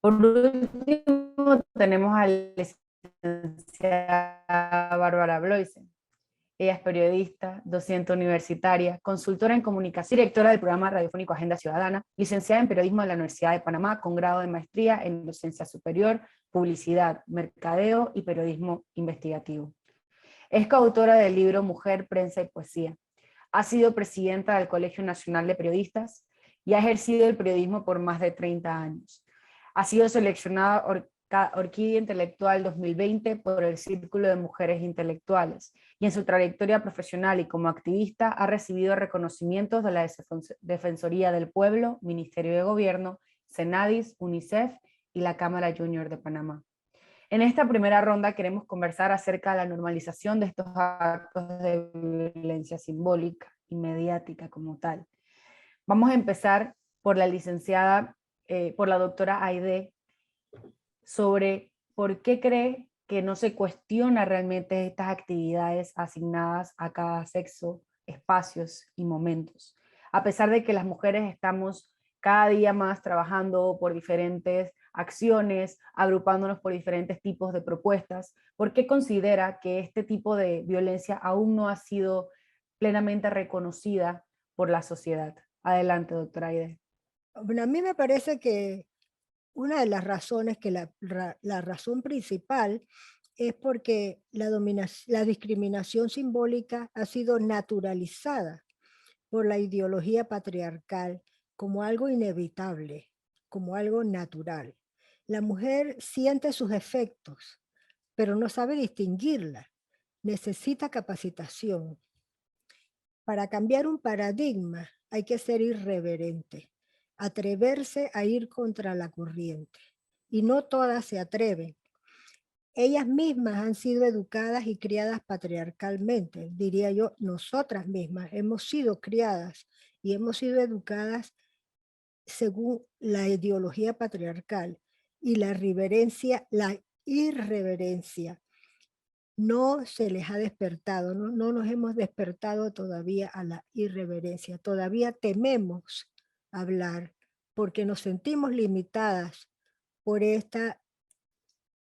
Por último, tenemos a la licenciada Bárbara Bloisen. Ella es periodista, docente universitaria, consultora en comunicación, directora del programa radiofónico Agenda Ciudadana, licenciada en periodismo de la Universidad de Panamá, con grado de maestría en docencia superior, publicidad, mercadeo y periodismo investigativo. Es coautora del libro Mujer, Prensa y Poesía. Ha sido presidenta del Colegio Nacional de Periodistas y ha ejercido el periodismo por más de 30 años. Ha sido seleccionada Orquídea Intelectual 2020 por el Círculo de Mujeres Intelectuales y en su trayectoria profesional y como activista ha recibido reconocimientos de la Defensoría del Pueblo, Ministerio de Gobierno, Senadis, UNICEF y la Cámara Junior de Panamá. En esta primera ronda queremos conversar acerca de la normalización de estos actos de violencia simbólica y mediática como tal. Vamos a empezar por la licenciada, por la doctora Aide, sobre por qué cree que no se cuestiona realmente estas actividades asignadas a cada sexo, espacios y momentos. A pesar de que las mujeres estamos cada día más trabajando por diferentes acciones, agrupándonos por diferentes tipos de propuestas, ¿por qué considera que este tipo de violencia aún no ha sido plenamente reconocida por la sociedad? Adelante, doctora Aide. Bueno, a mí me parece que una de las razones, que la razón principal es porque la discriminación simbólica ha sido naturalizada por la ideología patriarcal como algo inevitable, como algo natural. La mujer siente sus efectos, pero no sabe distinguirla. Necesita capacitación. Para cambiar un paradigma hay que ser irreverente, atreverse a ir contra la corriente. Y no todas se atreven. Ellas mismas han sido educadas y criadas patriarcalmente, diría yo, nosotras mismas hemos sido criadas y hemos sido educadas según la ideología patriarcal, y la irreverencia no se les ha despertado, no nos hemos despertado todavía a la irreverencia, todavía tememos hablar porque nos sentimos limitadas por esta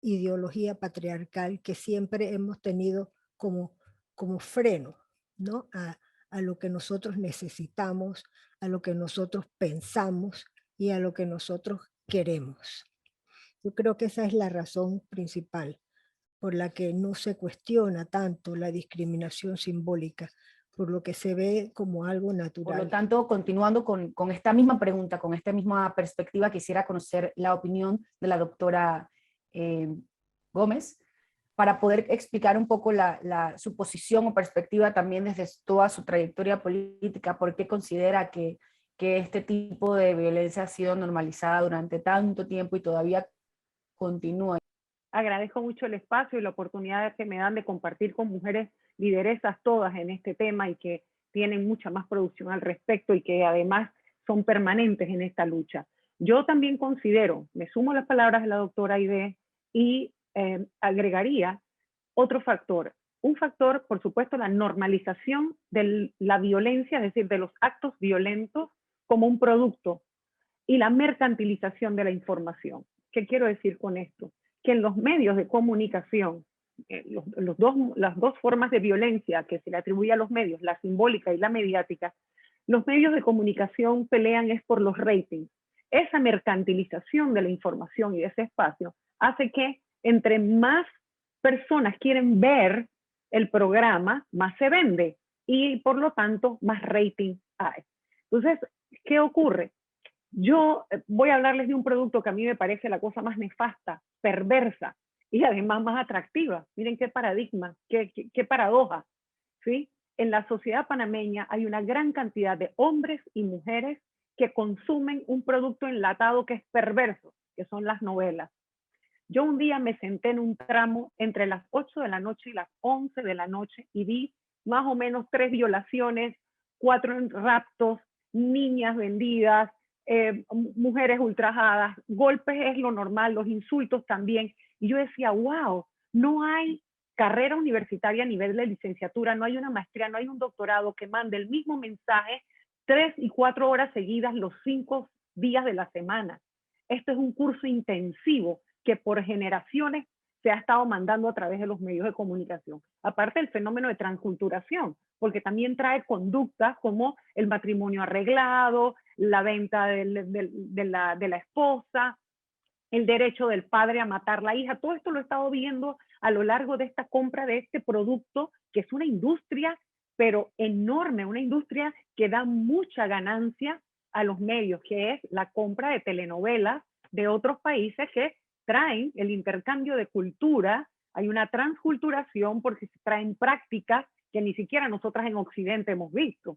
ideología patriarcal que siempre hemos tenido como freno, ¿no? A lo que nosotros necesitamos, a lo que nosotros pensamos y a lo que nosotros queremos. Yo creo que esa es la razón principal por la que no se cuestiona tanto la discriminación simbólica, por lo que se ve como algo Por natural. lo tanto, continuando con esta misma pregunta, con esta misma perspectiva, quisiera conocer la opinión de la doctora Gómez, para poder explicar un poco su posición o perspectiva también desde toda su trayectoria política, por qué considera que este tipo de violencia ha sido normalizada durante tanto tiempo y todavía continúa. Agradezco mucho el espacio y la oportunidad que me dan de compartir con mujeres lideresas todas en este tema y que tienen mucha más producción al respecto y que además son permanentes en esta lucha. Yo también considero, me sumo a las palabras de la doctora Aide y agregaría otro factor. Un factor, por supuesto, la normalización de la violencia, es decir, de los actos violentos como un producto, y la mercantilización de la información. ¿Qué quiero decir con esto? Que en los medios de comunicación, las dos formas de violencia que se le atribuye a los medios, la simbólica y la mediática, los medios de comunicación pelean es por los ratings. Esa mercantilización de la información y de ese espacio hace que entre más personas quieren ver el programa, más se vende y por lo tanto más rating hay. Entonces, ¿qué ocurre? Yo voy a hablarles de un producto que a mí me parece la cosa más nefasta, perversa y además más atractiva. Miren qué paradigma, qué paradoja, ¿sí? En la sociedad panameña hay una gran cantidad de hombres y mujeres que consumen un producto enlatado que es perverso, que son las novelas. Yo un día me senté en un tramo entre las 8 de la noche y las 11 de la noche y vi más o menos 3 violaciones, 4 raptos, niñas vendidas, mujeres ultrajadas, golpes es lo normal, los insultos también. Y yo decía, wow, no hay carrera universitaria a nivel de licenciatura, no hay una maestría, no hay un doctorado que mande el mismo mensaje 3 y 4 horas seguidas los 5 días de la semana. Esto es un curso intensivo que por generaciones se ha estado mandando a través de los medios de comunicación. Aparte del fenómeno de transculturación, porque también trae conductas como el matrimonio arreglado, la venta de la esposa, el derecho del padre a matar la hija. Todo esto lo he estado viendo a lo largo de esta compra de este producto, que es una industria, pero enorme, una industria que da mucha ganancia a los medios, que es la compra de telenovelas de otros países que traen el intercambio de cultura. Hay una transculturación porque se traen prácticas que ni siquiera nosotras en Occidente hemos visto.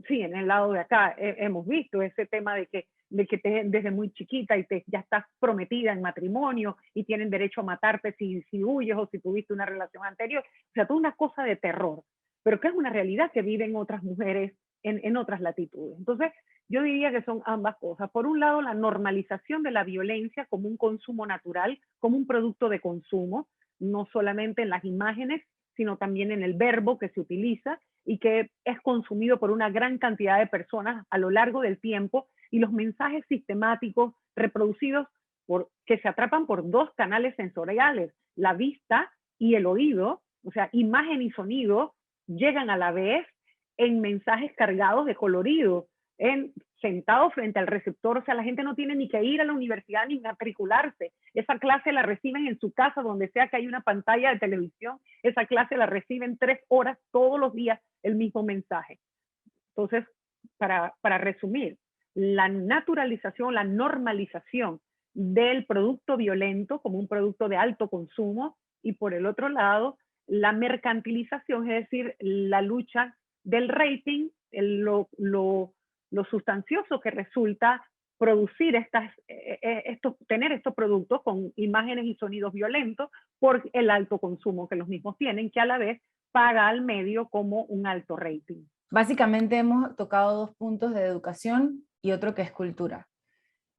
Sí, en el lado de acá hemos visto ese tema de que desde muy chiquita y ya estás prometida en matrimonio y tienen derecho a matarte si huyes o si tuviste una relación anterior. O sea, toda una cosa de terror, pero que es una realidad que viven otras mujeres en otras latitudes. Entonces, yo diría que son ambas cosas. Por un lado, la normalización de la violencia como un consumo natural, como un producto de consumo, no solamente en las imágenes, sino también en el verbo que se utiliza y que es consumido por una gran cantidad de personas a lo largo del tiempo, y los mensajes sistemáticos reproducidos que se atrapan por 2 canales sensoriales, la vista y el oído, o sea, imagen y sonido llegan a la vez en mensajes cargados de colorido, sentado frente al receptor. O sea, la gente no tiene ni que ir a la universidad ni matricularse. Esa clase la reciben en su casa, donde sea que hay una pantalla de televisión. Esa clase la reciben 3 horas todos los días, el mismo mensaje. Entonces, para resumir, la naturalización, la normalización del producto violento como un producto de alto consumo, y por el otro lado, la mercantilización, es decir, la lucha del rating, lo sustancioso que resulta producir tener estos productos con imágenes y sonidos violentos por el alto consumo que los mismos tienen, que a la vez paga al medio como un alto rating. Básicamente hemos tocado 2 puntos de educación y otro que es cultura.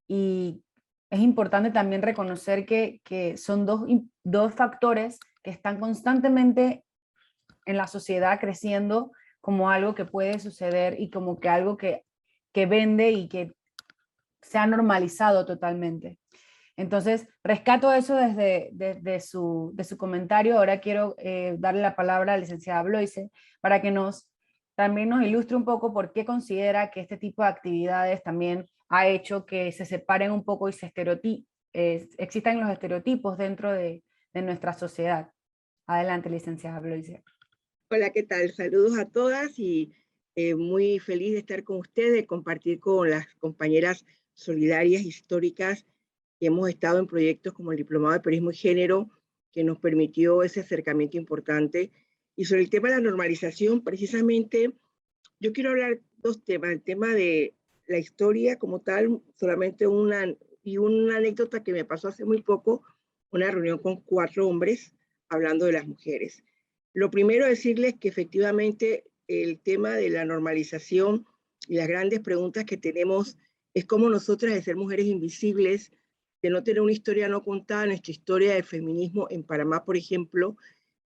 Y es importante también reconocer que son dos factores que están constantemente en la sociedad creciendo como algo que puede suceder y como que algo que vende y que se ha normalizado totalmente. Entonces, rescato eso desde su comentario. Ahora quiero darle la palabra a la licenciada Bloise para que también nos ilustre un poco por qué considera que este tipo de actividades también ha hecho que se separen un poco y existan los estereotipos dentro de nuestra sociedad. Adelante, licenciada Bloise. Hola, ¿qué tal? Saludos a todas y muy feliz de estar con ustedes, de compartir con las compañeras solidarias históricas que hemos estado en proyectos como el Diplomado de Periodismo y Género, que nos permitió ese acercamiento importante. Y sobre el tema de la normalización, precisamente, yo quiero hablar dos temas. El tema de la historia como tal, solamente una anécdota que me pasó hace muy poco, una reunión con 4 hombres hablando de las mujeres. Lo primero, decirles que efectivamente el tema de la normalización y las grandes preguntas que tenemos es cómo nosotras, de ser mujeres invisibles, de no tener una historia no contada, nuestra historia del feminismo en Panamá, por ejemplo,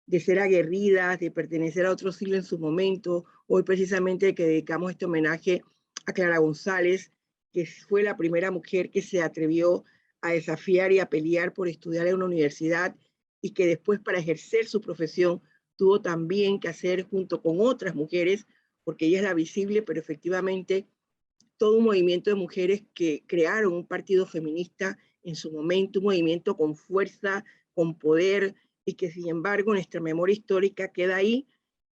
de ser aguerridas, de pertenecer a otro siglo en su momento. Hoy precisamente que dedicamos este homenaje a Clara González, que fue la primera mujer que se atrevió a desafiar y a pelear por estudiar en una universidad y que después para ejercer su profesión tuvo también que hacer junto con otras mujeres, porque ella es la visible, pero efectivamente todo un movimiento de mujeres que crearon un partido feminista en su momento, un movimiento con fuerza, con poder, y que sin embargo nuestra memoria histórica queda ahí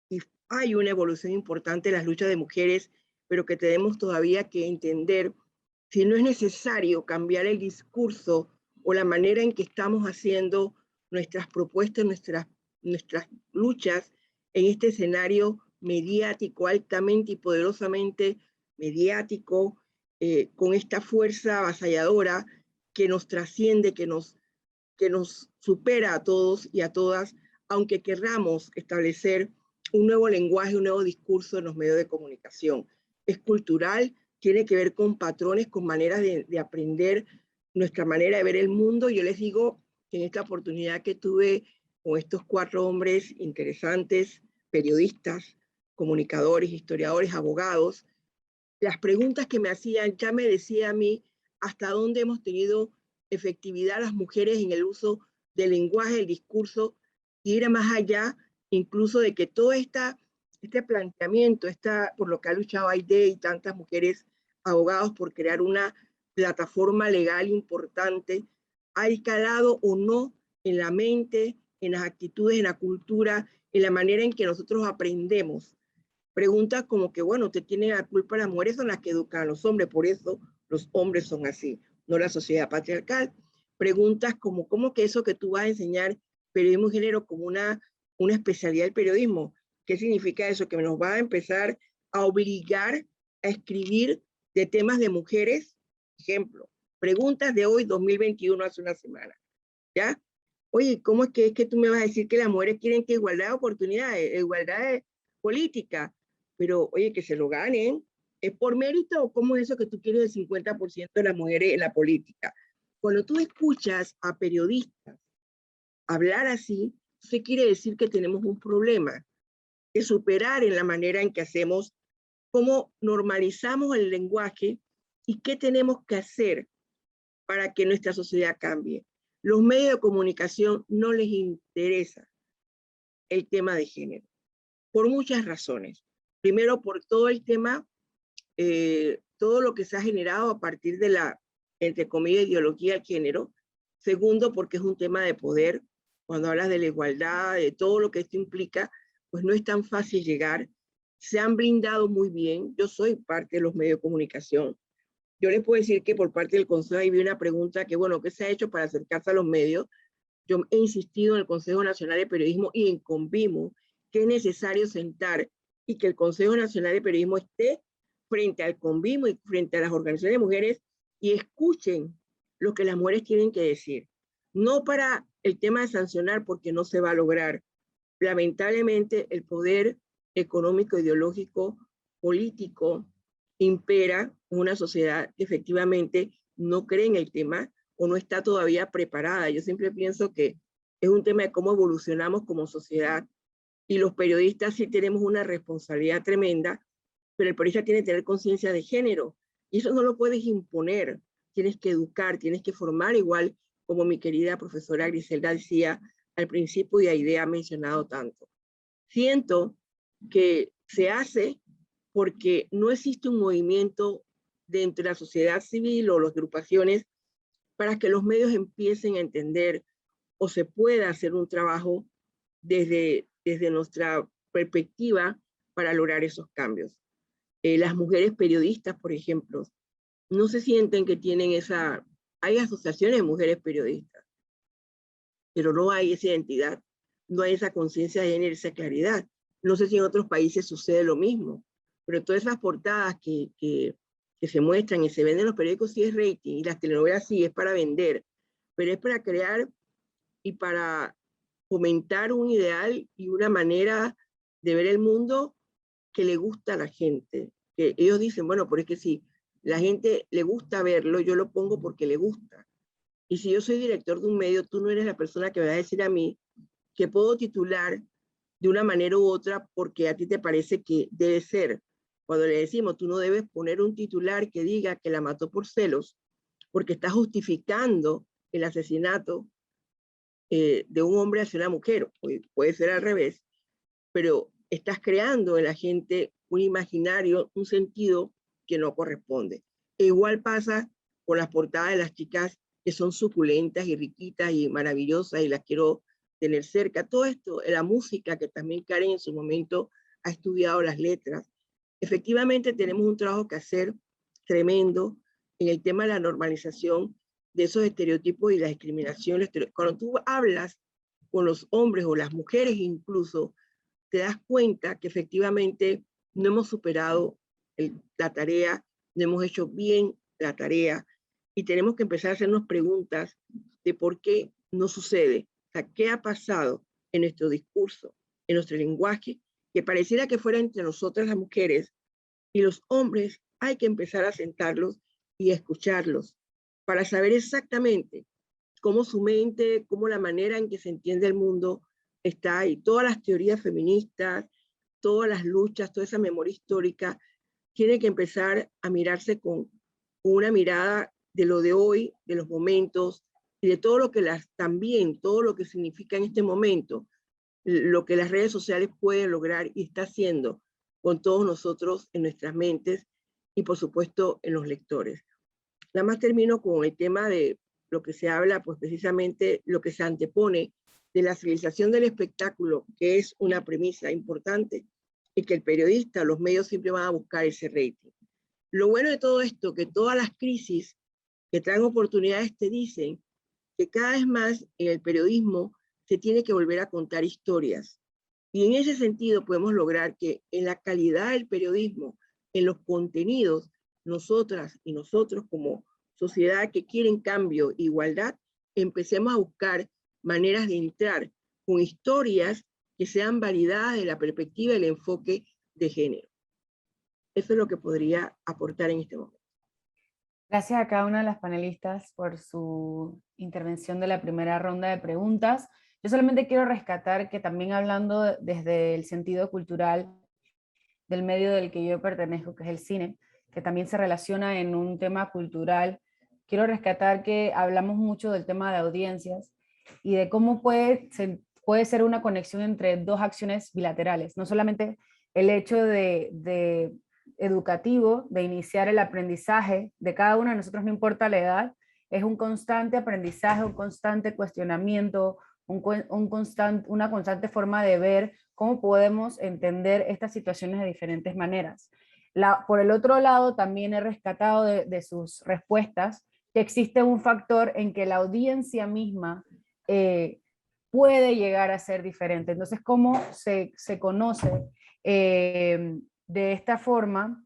y hay una evolución importante en las luchas de mujeres, pero que tenemos todavía que entender si no es necesario cambiar el discurso o la manera en que estamos haciendo nuestras propuestas, nuestras luchas en este escenario mediático, altamente y poderosamente mediático, con esta fuerza avasalladora que nos trasciende, que nos supera a todos y a todas, aunque querramos establecer un nuevo lenguaje, un nuevo discurso en los medios de comunicación. Es cultural, tiene que ver con patrones, con maneras de aprender, nuestra manera de ver el mundo. Yo les digo que en esta oportunidad que tuve con estos 4 hombres interesantes, periodistas, comunicadores, historiadores, abogados, las preguntas que me hacían ya me decía a mí hasta dónde hemos tenido efectividad las mujeres en el uso del lenguaje, el discurso, y ir más allá incluso de que todo este planteamiento, por lo que ha luchado Aide y tantas mujeres abogados por crear una plataforma legal importante, ha calado o no en la mente, en las actitudes, en la cultura, en la manera en que nosotros aprendemos. Preguntas como que, bueno, usted tiene la culpa, las mujeres son las que educan a los hombres, por eso los hombres son así, no la sociedad patriarcal. Preguntas como, ¿cómo que eso que tú vas a enseñar periodismo y género como una especialidad del periodismo? ¿Qué significa eso? Que nos va a empezar a obligar a escribir de temas de mujeres. Ejemplo, preguntas de hoy, 2021, hace una semana, ¿ya? Oye, ¿cómo es que tú me vas a decir que las mujeres quieren que igualdad de oportunidades, igualdad política? Pero, oye, que se lo ganen. ¿Es por mérito o cómo es eso que tú quieres el 50% de las mujeres en la política? Cuando tú escuchas a periodistas hablar así, eso quiere decir que tenemos un problema que superar en la manera en que hacemos, cómo normalizamos el lenguaje y qué tenemos que hacer para que nuestra sociedad cambie. Los medios de comunicación no les interesa el tema de género, por muchas razones. Primero, por todo el tema, todo lo que se ha generado a partir de la, entre comillas, ideología del género. Segundo, porque es un tema de poder. Cuando hablas de la igualdad, de todo lo que esto implica, pues no es tan fácil llegar. Se han blindado muy bien. Yo soy parte de los medios de comunicación. Yo les puedo decir que por parte del Consejo ahí vi una pregunta que, bueno, ¿qué se ha hecho para acercarse a los medios? Yo he insistido en el Consejo Nacional de Periodismo y en Convimo que es necesario sentar y que el Consejo Nacional de Periodismo esté frente al Convimo y frente a las organizaciones de mujeres y escuchen lo que las mujeres tienen que decir. No para el tema de sancionar, porque no se va a lograr. Lamentablemente, el poder económico, ideológico, político impera en una sociedad que efectivamente no cree en el tema o no está todavía preparada. Yo siempre pienso que es un tema de cómo evolucionamos como sociedad y los periodistas sí tenemos una responsabilidad tremenda, pero el periodista tiene que tener conciencia de género y eso no lo puedes imponer. Tienes que educar, tienes que formar, igual como mi querida profesora Griselda decía al principio y Aide ha mencionado tanto. Siento que se hace porque no existe un movimiento dentro de la sociedad civil o las agrupaciones para que los medios empiecen a entender o se pueda hacer un trabajo desde nuestra perspectiva para lograr esos cambios. Las mujeres periodistas, por ejemplo, no se sienten que tienen esa... Hay asociaciones de mujeres periodistas, pero no hay esa identidad, no hay esa conciencia de género, esa claridad. No sé si en otros países sucede lo mismo, pero todas esas portadas que se muestran y se venden en los periódicos sí es rating, y las telenovelas sí es para vender, pero es para crear y para fomentar un ideal y una manera de ver el mundo que le gusta a la gente. Que ellos dicen, bueno, pero es que si la gente le gusta verlo, yo lo pongo porque le gusta. Y si yo soy director de un medio, tú no eres la persona que me va a decir a mí que puedo titular de una manera u otra porque a ti te parece que debe ser. Cuando le decimos, tú no debes poner un titular que diga que la mató por celos, porque está justificando el asesinato de un hombre hacia una mujer, puede ser al revés, pero estás creando en la gente un imaginario, un sentido que no corresponde. E igual pasa con las portadas de las chicas que son suculentas y riquitas y maravillosas y las quiero tener cerca. Todo esto, la música, que también Karen en su momento ha estudiado las letras. Efectivamente tenemos un trabajo que hacer tremendo en el tema de la normalización de esos estereotipos y la discriminación. Cuando tú hablas con los hombres o las mujeres incluso, te das cuenta que efectivamente no hemos superado la tarea, no hemos hecho bien la tarea y tenemos que empezar a hacernos preguntas de por qué no sucede. O sea, ¿qué ha pasado en nuestro discurso, en nuestro lenguaje, que pareciera que fuera entre nosotras las mujeres y los hombres? Hay que empezar a sentarlos y a escucharlos para saber exactamente cómo su mente, cómo la manera en que se entiende el mundo está ahí. Todas las teorías feministas, todas las luchas, toda esa memoria histórica, tiene que empezar a mirarse con una mirada de lo de hoy, de los momentos, y de todo lo que también, todo lo que significa en este momento, lo que las redes sociales pueden lograr y está haciendo con todos nosotros en nuestras mentes y por supuesto en los lectores. Nada más termino con el tema de lo que se habla, pues precisamente lo que se antepone de la civilización del espectáculo, que es una premisa importante, y que el periodista, los medios siempre van a buscar ese rating. Lo bueno de todo esto, que todas las crisis que traen oportunidades te dicen que cada vez más en el periodismo se tiene que volver a contar historias. Y en ese sentido podemos lograr que en la calidad del periodismo, en los contenidos, nosotras y nosotros como sociedad que quieren cambio e igualdad, empecemos a buscar maneras de entrar con historias que sean validadas de la perspectiva y el enfoque de género. Eso es lo que podría aportar en este momento. Gracias a cada una de las panelistas por su intervención de la primera ronda de preguntas. Yo solamente quiero rescatar que también hablando desde el sentido cultural del medio del que yo pertenezco, que es el cine, que también se relaciona en un tema cultural, quiero rescatar que hablamos mucho del tema de audiencias y de cómo puede ser una conexión entre dos acciones bilaterales, no solamente el hecho de educativo, de iniciar el aprendizaje de cada uno de nosotros, no importa la edad, es un constante aprendizaje, un constante cuestionamiento, una constante forma de ver cómo podemos entender estas situaciones de diferentes maneras. Por el otro lado, también he rescatado de sus respuestas que existe un factor en que la audiencia misma puede llegar a ser diferente. Entonces, ¿cómo se conoce? De esta forma,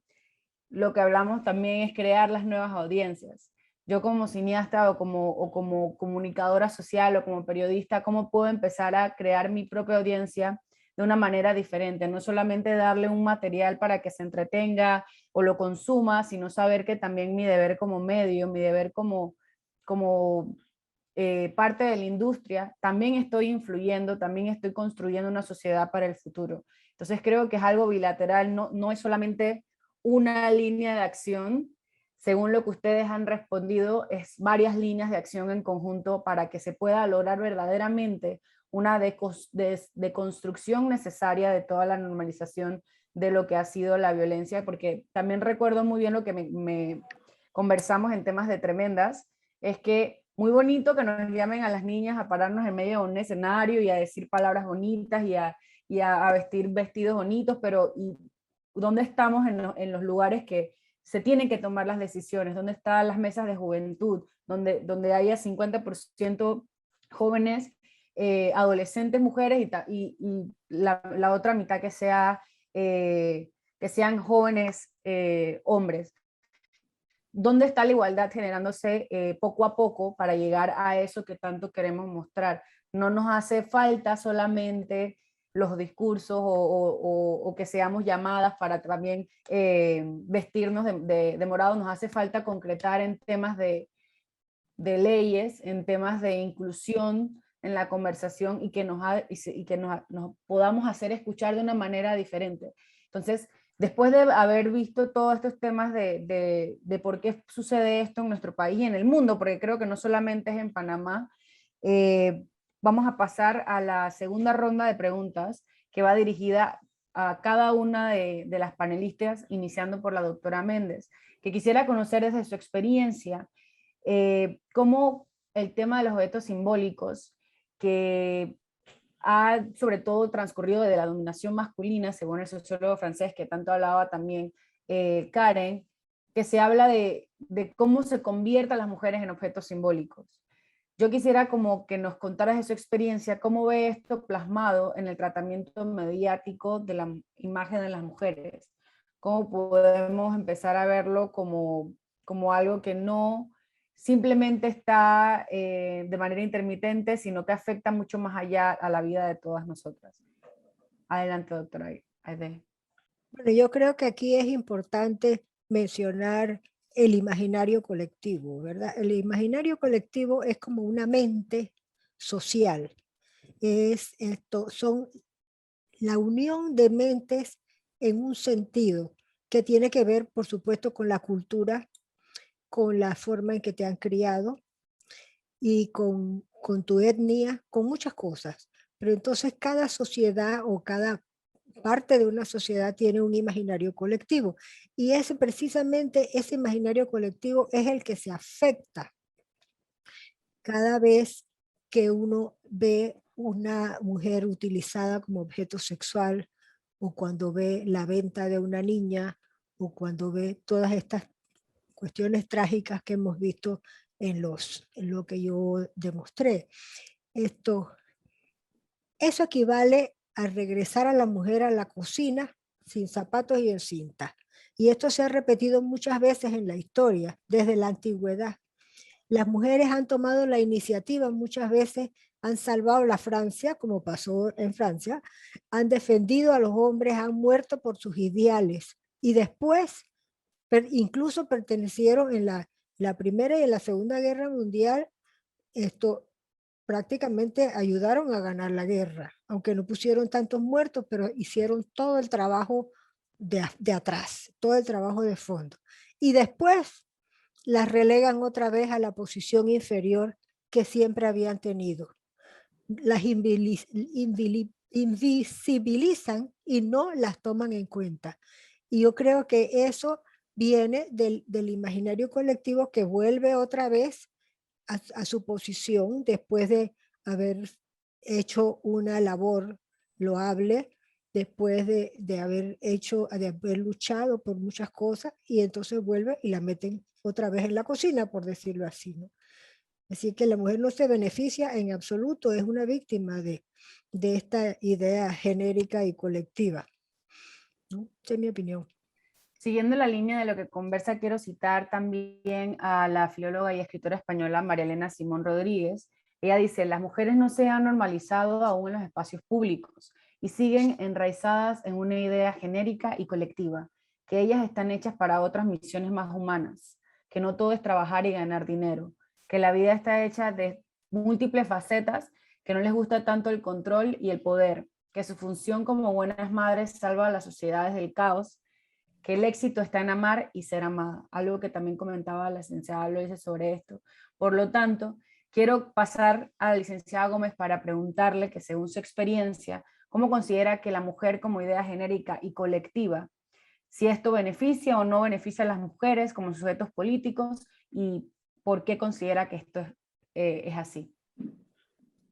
lo que hablamos también es crear las nuevas audiencias. Yo como cineasta o como comunicadora social o como periodista, ¿cómo puedo empezar a crear mi propia audiencia de una manera diferente? No solamente darle un material para que se entretenga o lo consuma, sino saber que también mi deber como medio, mi deber como parte de la industria, también estoy influyendo, también estoy construyendo una sociedad para el futuro. Entonces creo que es algo bilateral, no es solamente una línea de acción. Según lo que ustedes han respondido, es varias líneas de acción en conjunto para que se pueda lograr verdaderamente una deconstrucción necesaria de toda la normalización de lo que ha sido la violencia, porque también recuerdo muy bien lo que me conversamos en temas de Tremendas, es que muy bonito que nos llamen a las niñas a pararnos en medio de un escenario y a decir palabras bonitas y y a vestir vestidos bonitos, pero ¿y dónde estamos en los lugares que se tienen que tomar las decisiones? ¿Dónde están las mesas de juventud? Donde haya 50% jóvenes, adolescentes, mujeres, y la otra mitad que sean jóvenes hombres. ¿Dónde está la igualdad generándose poco a poco para llegar a eso que tanto queremos mostrar? No nos hace falta solamente los discursos o que seamos llamadas para también vestirnos de morado, nos hace falta concretar en temas de leyes, en temas de inclusión en la conversación, y que nos podamos hacer escuchar de una manera diferente. Entonces, después de haber visto todos estos temas de por qué sucede esto en nuestro país y en el mundo, porque creo que no solamente es en Panamá, vamos a pasar a la segunda ronda de preguntas, que va dirigida a cada una de las panelistas, iniciando por la doctora Méndez, que quisiera conocer desde su experiencia cómo el tema de los objetos simbólicos, que ha sobre todo transcurrido de la dominación masculina, según el sociólogo francés que tanto hablaba también Karen, que se habla de cómo se convierten las mujeres en objetos simbólicos. Yo quisiera como que nos contaras de su experiencia, cómo ve esto plasmado en el tratamiento mediático de la imagen de las mujeres, cómo podemos empezar a verlo como algo que no simplemente está de manera intermitente, sino que afecta mucho más allá a la vida de todas nosotras. Adelante, doctora Aide. Bueno, yo creo que aquí es importante mencionar el imaginario colectivo, ¿verdad? El imaginario colectivo es como una mente social. Son la unión de mentes en un sentido que tiene que ver, por supuesto, con la cultura, con la forma en que te han criado y con tu etnia, con muchas cosas. Pero entonces cada sociedad o cada parte de una sociedad tiene un imaginario colectivo, y precisamente ese imaginario colectivo es el que se afecta cada vez que uno ve una mujer utilizada como objeto sexual, o cuando ve la venta de una niña, o cuando ve todas estas cuestiones trágicas que hemos visto en lo que yo demostré. Eso equivale a regresar a la mujer a la cocina sin zapatos y en cinta. Y esto se ha repetido muchas veces en la historia, desde la antigüedad. Las mujeres han tomado la iniciativa, muchas veces han salvado la Francia, como pasó en Francia, han defendido a los hombres, han muerto por sus ideales, y después incluso pertenecieron en la Primera y en la Segunda Guerra Mundial. Prácticamente ayudaron a ganar la guerra, aunque no pusieron tantos muertos, pero hicieron todo el trabajo de atrás, todo el trabajo de fondo. Y después las relegan otra vez a la posición inferior que siempre habían tenido. Las invisibilizan y no las toman en cuenta. Y yo creo que eso viene del imaginario colectivo, que vuelve otra vez a su posición después de haber hecho una labor loable, después de haber luchado por muchas cosas, y entonces vuelve y la meten otra vez en la cocina, por decirlo así, ¿no? Así que la mujer no se beneficia en absoluto, es una víctima de esta idea genérica y colectiva, ¿no? Esa es mi opinión. Siguiendo la línea de lo que conversa, quiero citar también a la filóloga y escritora española María Elena Simón Rodríguez. Ella dice: las mujeres no se han normalizado aún en los espacios públicos y siguen enraizadas en una idea genérica y colectiva, que ellas están hechas para otras misiones más humanas, que no todo es trabajar y ganar dinero, que la vida está hecha de múltiples facetas, que no les gusta tanto el control y el poder, que su función como buenas madres salva a las sociedades del caos, que el éxito está en amar y ser amada, algo que también comentaba la licenciada Loise sobre esto. Por lo tanto, quiero pasar a la licenciada Gómez para preguntarle que, según su experiencia, ¿cómo considera que la mujer como idea genérica y colectiva, si esto beneficia o no beneficia a las mujeres como sujetos políticos, y por qué considera que esto es así?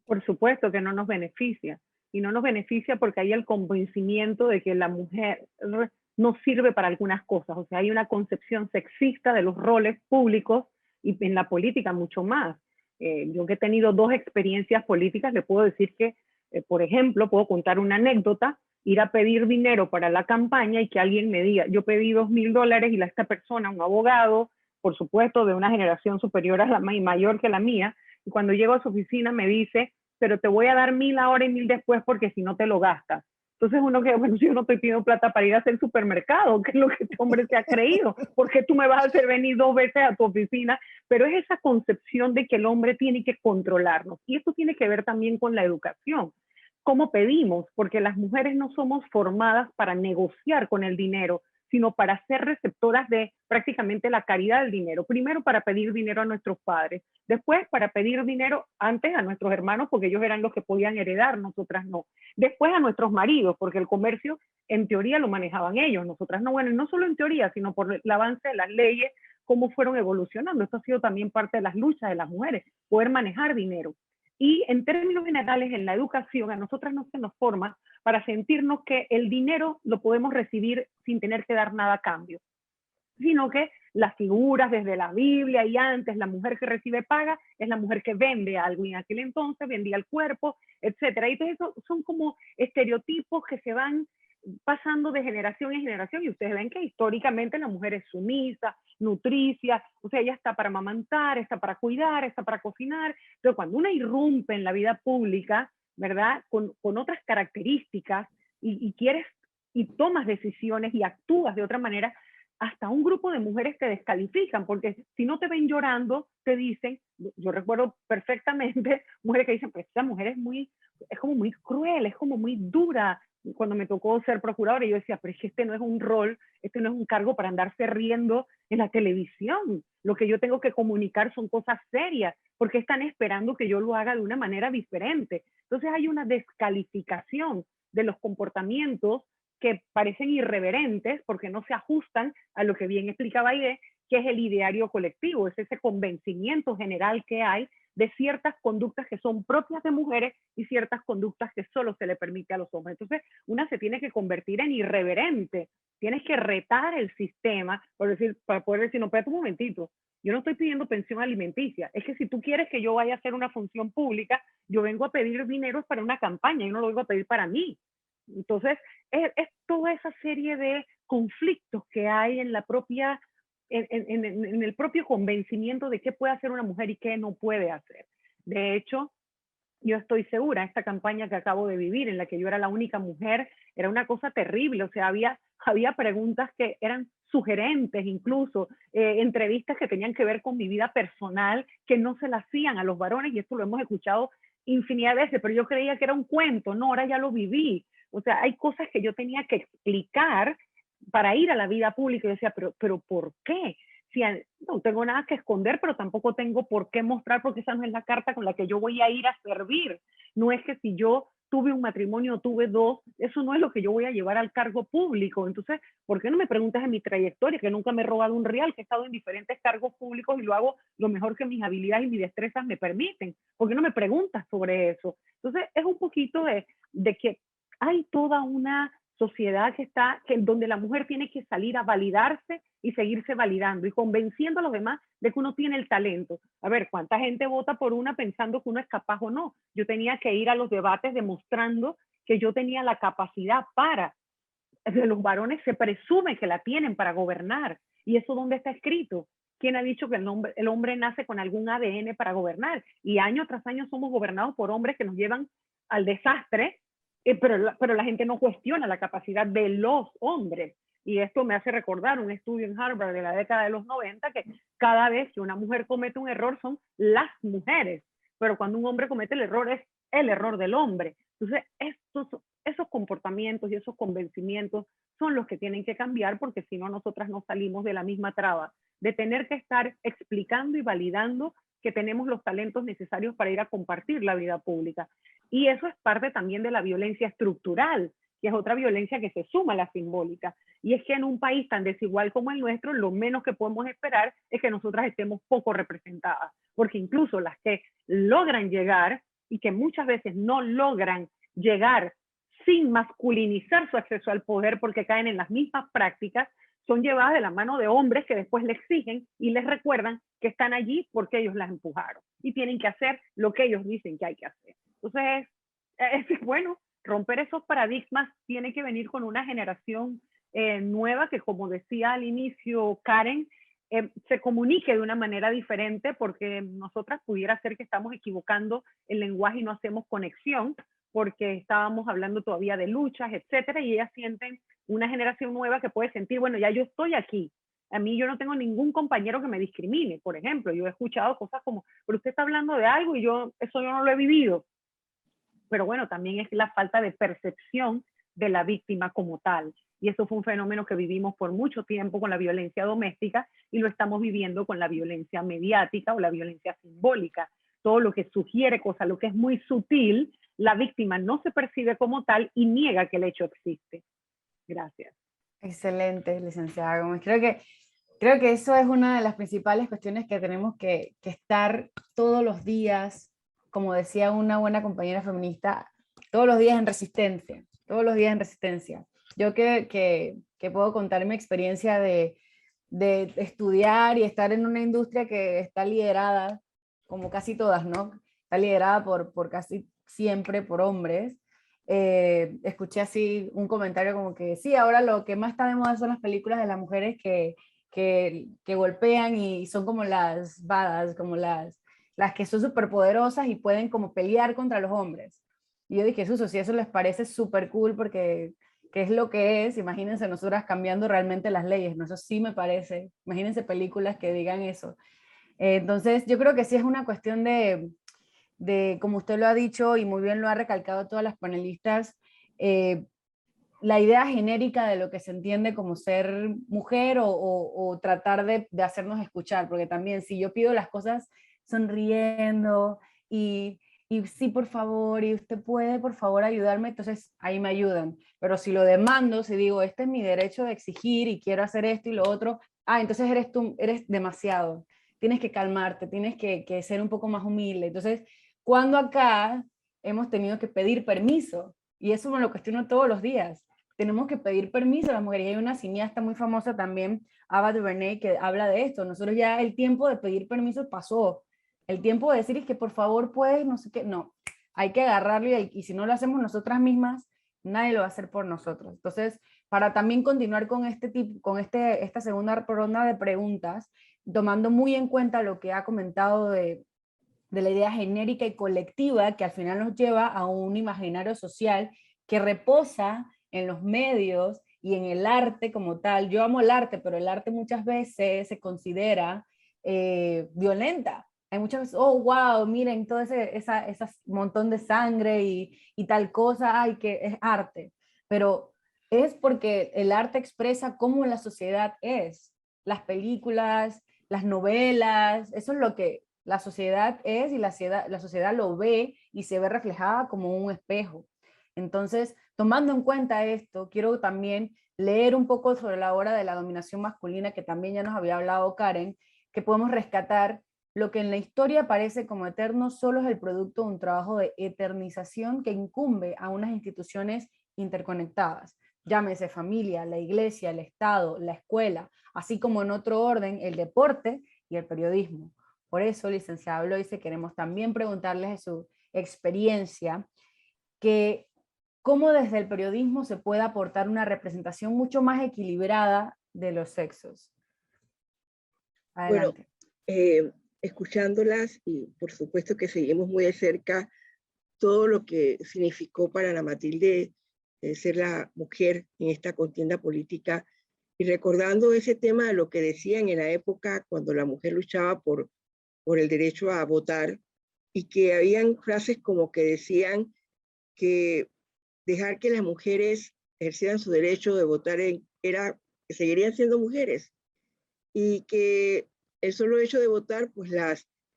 Por supuesto que no nos beneficia. y no nos beneficia porque hay el convencimiento de que la mujer no sirve para algunas cosas. O sea, hay una concepción sexista de los roles públicos y en la política mucho más. Yo que he tenido 2 experiencias políticas, le puedo decir que, por ejemplo, puedo contar una anécdota, ir a pedir dinero para la campaña y que alguien me diga, yo pedí $2,000 y esta persona, un abogado, por supuesto, de una generación superior a la mayor que la mía, y cuando llego a su oficina me dice, pero te voy a dar 1,000 ahora y 1,000 después porque si no te lo gastas. Entonces uno que, bueno, si yo no estoy pidiendo plata para ir a hacer supermercado, ¿qué es lo que este hombre se ha creído? ¿Por qué tú me vas a hacer venir 2 veces a tu oficina? Pero es esa concepción de que el hombre tiene que controlarnos. Y esto tiene que ver también con la educación. ¿Cómo pedimos? Porque las mujeres no somos formadas para negociar con el dinero, sino para ser receptoras de prácticamente la caridad del dinero. Primero para pedir dinero a nuestros padres, después para pedir dinero antes a nuestros hermanos, porque ellos eran los que podían heredar, nosotras no. Después a nuestros maridos, porque el comercio en teoría lo manejaban ellos, nosotras no. Bueno, y no solo en teoría, sino por el avance de las leyes, cómo fueron evolucionando. Esto ha sido también parte de las luchas de las mujeres, poder manejar dinero. Y en términos generales, en la educación, a nosotras no se nos forma para sentirnos que el dinero lo podemos recibir sin tener que dar nada a cambio, sino que las figuras desde la Biblia y antes, la mujer que recibe paga es la mujer que vende algo, y en aquel entonces vendía el cuerpo, etcétera. Y entonces eso son como estereotipos que se van pasando de generación en generación, y ustedes ven que históricamente la mujer es sumisa, nutricia, o sea, ella está para amamantar, está para cuidar, está para cocinar. Pero cuando una irrumpe en la vida pública, ¿verdad? Con otras características y quieres y tomas decisiones y actúas de otra manera, hasta un grupo de mujeres te descalifican, porque si no te ven llorando, te dicen, yo recuerdo perfectamente mujeres que dicen, pues esta mujer es como muy cruel, es como muy dura. Cuando me tocó ser procuradora, yo decía, pero es que este no es un rol, este no es un cargo para andarse riendo en la televisión. Lo que yo tengo que comunicar son cosas serias, porque están esperando que yo lo haga de una manera diferente. Entonces hay una descalificación de los comportamientos que parecen irreverentes porque no se ajustan a lo que bien explicaba Aide, que es el ideario colectivo, es ese convencimiento general que hay de ciertas conductas que son propias de mujeres y ciertas conductas que solo se le permite a los hombres. Entonces, una se tiene que convertir en irreverente, tienes que retar el sistema, para poder decir, no, espérate un momentito, yo no estoy pidiendo pensión alimenticia, es que si tú quieres que yo vaya a hacer una función pública, yo vengo a pedir dinero para una campaña, yo no lo vengo a pedir para mí. Entonces, es toda esa serie de conflictos que hay en la propia, en el propio convencimiento de qué puede hacer una mujer y qué no puede hacer. De hecho, yo estoy segura, esta campaña que acabo de vivir, en la que yo era la única mujer, era una cosa terrible. O sea, había preguntas que eran sugerentes, incluso entrevistas que tenían que ver con mi vida personal, que no se la hacían a los varones, y esto lo hemos escuchado infinidad de veces, pero yo creía que era un cuento. No, ahora ya lo viví. O sea, hay cosas que yo tenía que explicar para ir a la vida pública. Y yo decía, pero ¿por qué? Si no tengo nada que esconder, pero tampoco tengo por qué mostrar, porque esa no es la carta con la que yo voy a ir a servir. No es que si yo tuve un matrimonio, tuve 2, eso no es lo que yo voy a llevar al cargo público. Entonces, ¿por qué no me preguntas en mi trayectoria, que nunca me he robado un real, que he estado en diferentes cargos públicos y lo hago lo mejor que mis habilidades y mis destrezas me permiten? ¿Por qué no me preguntas sobre eso? Entonces, es un poquito de que hay toda una sociedad donde la mujer tiene que salir a validarse y seguirse validando y convenciendo a los demás de que uno tiene el talento. A ver, ¿cuánta gente vota por una pensando que uno es capaz o no? Yo tenía que ir a los debates demostrando que yo tenía la capacidad para. Los varones se presume que la tienen para gobernar. ¿Y eso dónde está escrito? ¿Quién ha dicho que el hombre nace con algún ADN para gobernar? Y año tras año somos gobernados por hombres que nos llevan al desastre, pero la gente no cuestiona la capacidad de los hombres. Y esto me hace recordar un estudio en Harvard de la década de los 90, que cada vez que una mujer comete un error son las mujeres, pero cuando un hombre comete el error es el error del hombre. Entonces, esos comportamientos y esos convencimientos son los que tienen que cambiar, porque si no, nosotras no salimos de la misma traba de tener que estar explicando y validando que tenemos los talentos necesarios para ir a compartir la vida pública. Y eso es parte también de la violencia estructural, que es otra violencia que se suma a la simbólica. Y es que en un país tan desigual como el nuestro, lo menos que podemos esperar es que nosotras estemos poco representadas, porque incluso las que logran llegar y que muchas veces no logran llegar sin masculinizar su acceso al poder, porque caen en las mismas prácticas, son llevadas de la mano de hombres que después le exigen y les recuerdan que están allí porque ellos las empujaron y tienen que hacer lo que ellos dicen que hay que hacer. Entonces, bueno, romper esos paradigmas tiene que venir con una generación nueva que, como decía al inicio Karen, se comunique de una manera diferente, porque nosotras pudiera ser que estamos equivocando el lenguaje y no hacemos conexión, porque estábamos hablando todavía de luchas, etcétera, y ellas sienten una generación nueva que puede sentir, bueno, ya yo estoy aquí. A mí yo no tengo ningún compañero que me discrimine, por ejemplo. Yo he escuchado cosas como, pero usted está hablando de algo y eso yo no lo he vivido. Pero bueno, también es la falta de percepción de la víctima como tal. Y eso fue un fenómeno que vivimos por mucho tiempo con la violencia doméstica y lo estamos viviendo con la violencia mediática o la violencia simbólica. Todo lo que sugiere cosas, lo que es muy sutil, la víctima no se percibe como tal y niega que el hecho existe. Gracias. Excelente, licenciada Gómez. Creo que eso es una de las principales cuestiones que tenemos que estar todos los días, como decía una buena compañera feminista, todos los días en resistencia, todos los días en resistencia. Yo que puedo contar mi experiencia de estudiar y estar en una industria que está liderada, como casi todas, ¿no? Está liderada por casi siempre por hombres. Escuché así un comentario como que sí, ahora lo que más está de moda son las películas de las mujeres que golpean y son como las badass, como las que son súper poderosas y pueden como pelear contra los hombres. Y yo dije, Suso, si eso les parece súper cool porque que es lo que es, imagínense nosotras cambiando realmente las leyes, ¿no? Eso sí me parece, imagínense películas que digan eso. Entonces yo creo que sí es una cuestión de, como usted lo ha dicho y muy bien lo ha recalcado todas las panelistas, la idea genérica de lo que se entiende como ser mujer o tratar de hacernos escuchar, porque también si yo pido las cosas sonriendo y sí, por favor, y usted puede, por favor, ayudarme, entonces ahí me ayudan. Pero si lo demando, si digo, este es mi derecho de exigir y quiero hacer esto y lo otro, entonces eres demasiado, tienes que calmarte, tienes que ser un poco más humilde. Entonces, cuando acá hemos tenido que pedir permiso, y eso me lo cuestiono todos los días, tenemos que pedir permiso a las mujeres. Y hay una cineasta muy famosa también, Ava DuVernay, que habla de esto. Nosotros ya el tiempo de pedir permiso pasó. El tiempo de decir es que por favor puedes, no sé qué, no. Hay que agarrarlo y si no lo hacemos nosotras mismas, nadie lo va a hacer por nosotros. Entonces, para también continuar con esta segunda ronda de preguntas, tomando muy en cuenta lo que ha comentado de la idea genérica y colectiva que al final nos lleva a un imaginario social que reposa en los medios y en el arte como tal. Yo amo el arte, pero el arte muchas veces se considera violenta. Hay muchas veces, oh, wow, miren todo ese montón de sangre y tal cosa, ay, que es arte. Pero es porque el arte expresa cómo la sociedad es. Las películas, las novelas, eso es lo que la sociedad es y la sociedad lo ve y se ve reflejada como un espejo. Entonces, tomando en cuenta esto, quiero también leer un poco sobre la obra de la dominación masculina, que también ya nos había hablado Karen, que podemos rescatar lo que en la historia parece como eterno, solo es el producto de un trabajo de eternización que incumbe a unas instituciones interconectadas. Llámese familia, la iglesia, el Estado, la escuela, así como en otro orden, el deporte y el periodismo. Por eso, licenciada Bloise, queremos también preguntarles de su experiencia, que cómo desde el periodismo se puede aportar una representación mucho más equilibrada de los sexos. Adelante. Bueno, escuchándolas y por supuesto que seguimos muy de cerca todo lo que significó para Ana Matilde ser la mujer en esta contienda política y recordando ese tema de lo que decían en la época cuando la mujer luchaba por el derecho a votar y que habían frases como que decían que dejar que las mujeres ejercieran su derecho de votar era que seguirían siendo mujeres y que el solo hecho de votar pues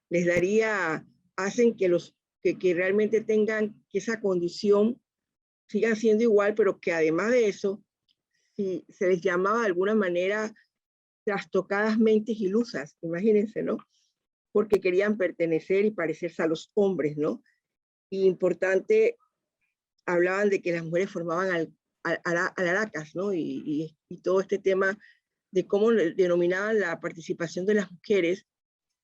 les daría, hacen que que realmente tengan que esa condición sigan siendo igual, pero que además de eso, si se les llamaba de alguna manera trastocadas mentes ilusas, imagínense, ¿no? Porque querían pertenecer y parecerse a los hombres, ¿no? Y importante hablaban de que las mujeres formaban alaracas, ¿no? Y todo este tema de cómo denominaban la participación de las mujeres.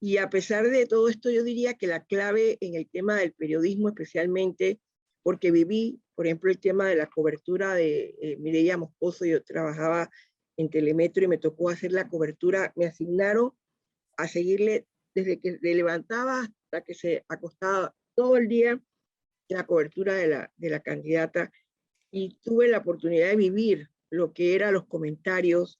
Y a pesar de todo esto, yo diría que la clave en el tema del periodismo, especialmente porque viví, por ejemplo, el tema de la cobertura de Mireya Moscoso. Yo trabajaba en Telemetro y me tocó hacer la cobertura. Me asignaron a seguirle desde que se levantaba hasta que se acostaba todo el día la cobertura de la candidata, y tuve la oportunidad de vivir lo que eran los comentarios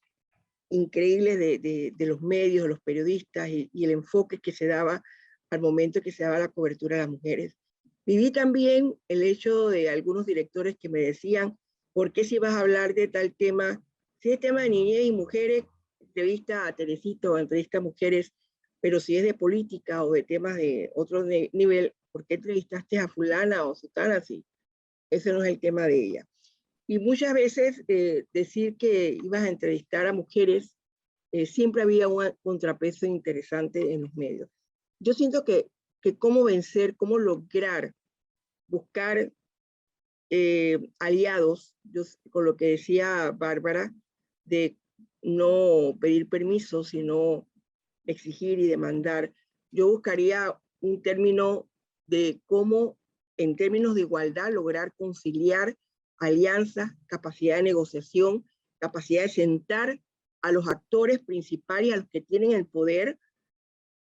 increíbles de los medios, de los periodistas, y el enfoque que se daba al momento que se daba la cobertura a las mujeres. Viví también el hecho de algunos directores que me decían, ¿por qué si vas a hablar de tal tema? Si es tema de niñez y mujeres, entrevista a Teresito o entrevista a mujeres, pero si es de política o de temas de otro nivel, ¿por qué entrevistaste a fulana o sutana? Sí, ese no es el tema de ella. Y muchas veces decir que ibas a entrevistar a mujeres, siempre había un contrapeso interesante en los medios. Yo siento que cómo vencer, cómo lograr buscar aliados, con lo que decía Bárbara, de no pedir permiso, sino exigir y demandar. Yo buscaría un término de cómo, en términos de igualdad, lograr conciliar alianzas, capacidad de negociación, capacidad de sentar a los actores principales, a los que tienen el poder,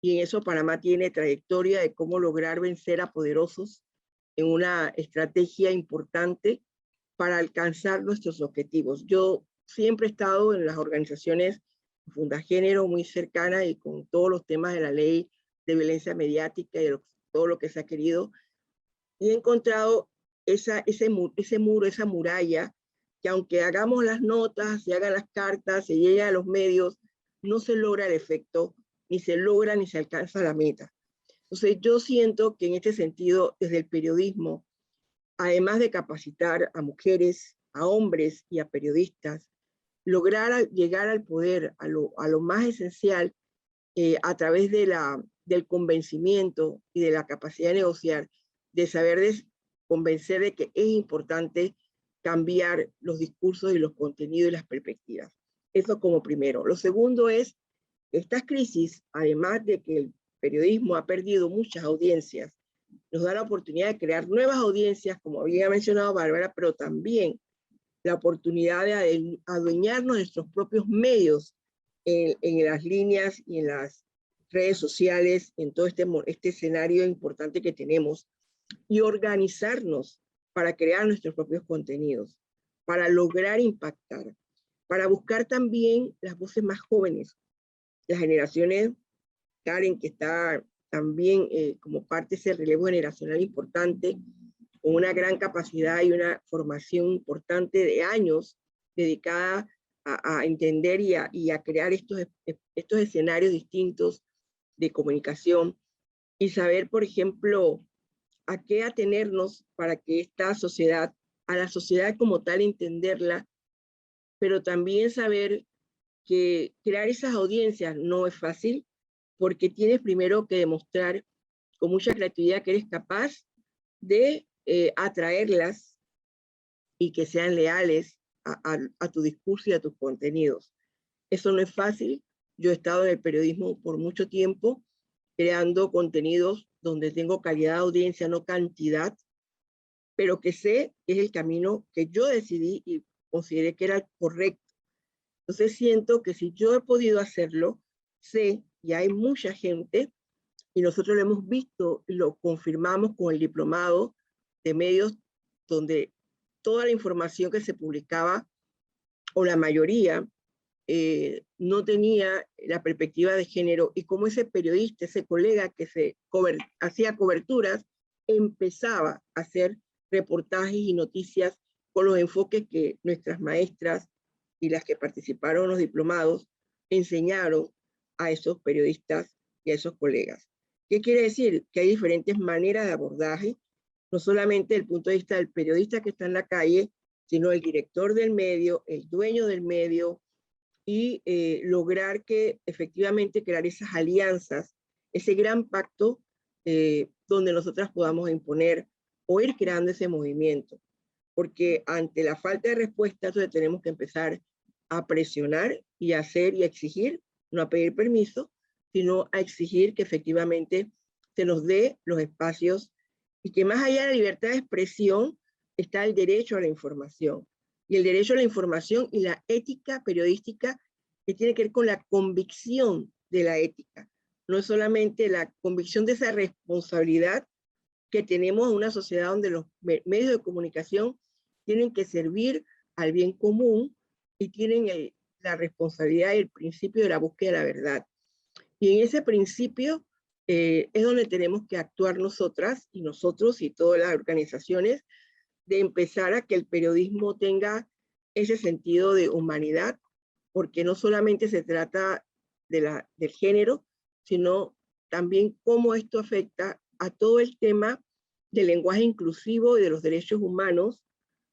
y en eso Panamá tiene trayectoria de cómo lograr vencer a poderosos en una estrategia importante para alcanzar nuestros objetivos. Yo siempre he estado en las organizaciones Fundagénero muy cercana y con todos los temas de la ley de violencia mediática y todo lo que se ha querido, y he encontrado ese muro, esa muralla, que aunque hagamos las notas, se hagan las cartas, se llegue a los medios, no se logra el efecto, ni se logra ni se alcanza la meta. Entonces yo siento que en este sentido, desde el periodismo, además de capacitar a mujeres, a hombres y a periodistas, lograr llegar al poder, a lo más esencial, a través del convencimiento y de la capacidad de negociar, de saber convencer de que es importante cambiar los discursos y los contenidos y las perspectivas. Eso como primero. Lo segundo es, estas crisis, además de que el periodismo ha perdido muchas audiencias, nos da la oportunidad de crear nuevas audiencias, como había mencionado Bárbara, pero también la oportunidad de adueñarnos de nuestros propios medios en las líneas y en las redes sociales, en todo este escenario importante que tenemos, y organizarnos para crear nuestros propios contenidos, para lograr impactar, para buscar también las voces más jóvenes, las generaciones. Karen, que está también como parte de ese relevo generacional importante, con una gran capacidad y una formación importante de años dedicada a entender y a crear estos escenarios distintos de comunicación, y saber, por ejemplo, a qué atenernos para que esta sociedad, a la sociedad como tal, entenderla, pero también saber que crear esas audiencias no es fácil, porque tienes primero que demostrar con mucha creatividad que eres capaz de atraerlas y que sean leales a tu discurso y a tus contenidos. Eso no es fácil. Yo he estado en el periodismo por mucho tiempo, creando contenidos donde tengo calidad de audiencia, no cantidad, pero que sé que es el camino que yo decidí y consideré que era correcto. Entonces siento que si yo he podido hacerlo, sé, y hay mucha gente, y nosotros lo hemos visto, lo confirmamos con el diplomado de medios, donde toda la información que se publicaba, o la mayoría, no tenía la perspectiva de género, y como ese periodista, ese colega que hacía coberturas, empezaba a hacer reportajes y noticias con los enfoques que nuestras maestras y las que participaron en los diplomados enseñaron a esos periodistas y a esos colegas. ¿Qué quiere decir? Que hay diferentes maneras de abordaje, no solamente desde el punto de vista del periodista que está en la calle, sino el director del medio, el dueño del medio, y lograr que efectivamente crear esas alianzas, ese gran pacto donde nosotras podamos imponer o ir creando ese movimiento. porque ante la falta de respuesta, entonces tenemos que empezar a presionar y a hacer y a exigir, no a pedir permiso, sino a exigir que efectivamente se nos dé los espacios y que más allá de la libertad de expresión está el derecho a la información. Y el derecho a la información y la ética periodística que tiene que ver con la convicción de la ética. No es solamente la convicción de esa responsabilidad que tenemos en una sociedad donde los medios de comunicación tienen que servir al bien común y tienen la responsabilidad y el principio de la búsqueda de la verdad. Y en ese principio es donde tenemos que actuar nosotras y nosotros y todas las organizaciones, de empezar a que el periodismo tenga ese sentido de humanidad, porque no solamente se trata del género, sino también cómo esto afecta a todo el tema del lenguaje inclusivo y de los derechos humanos,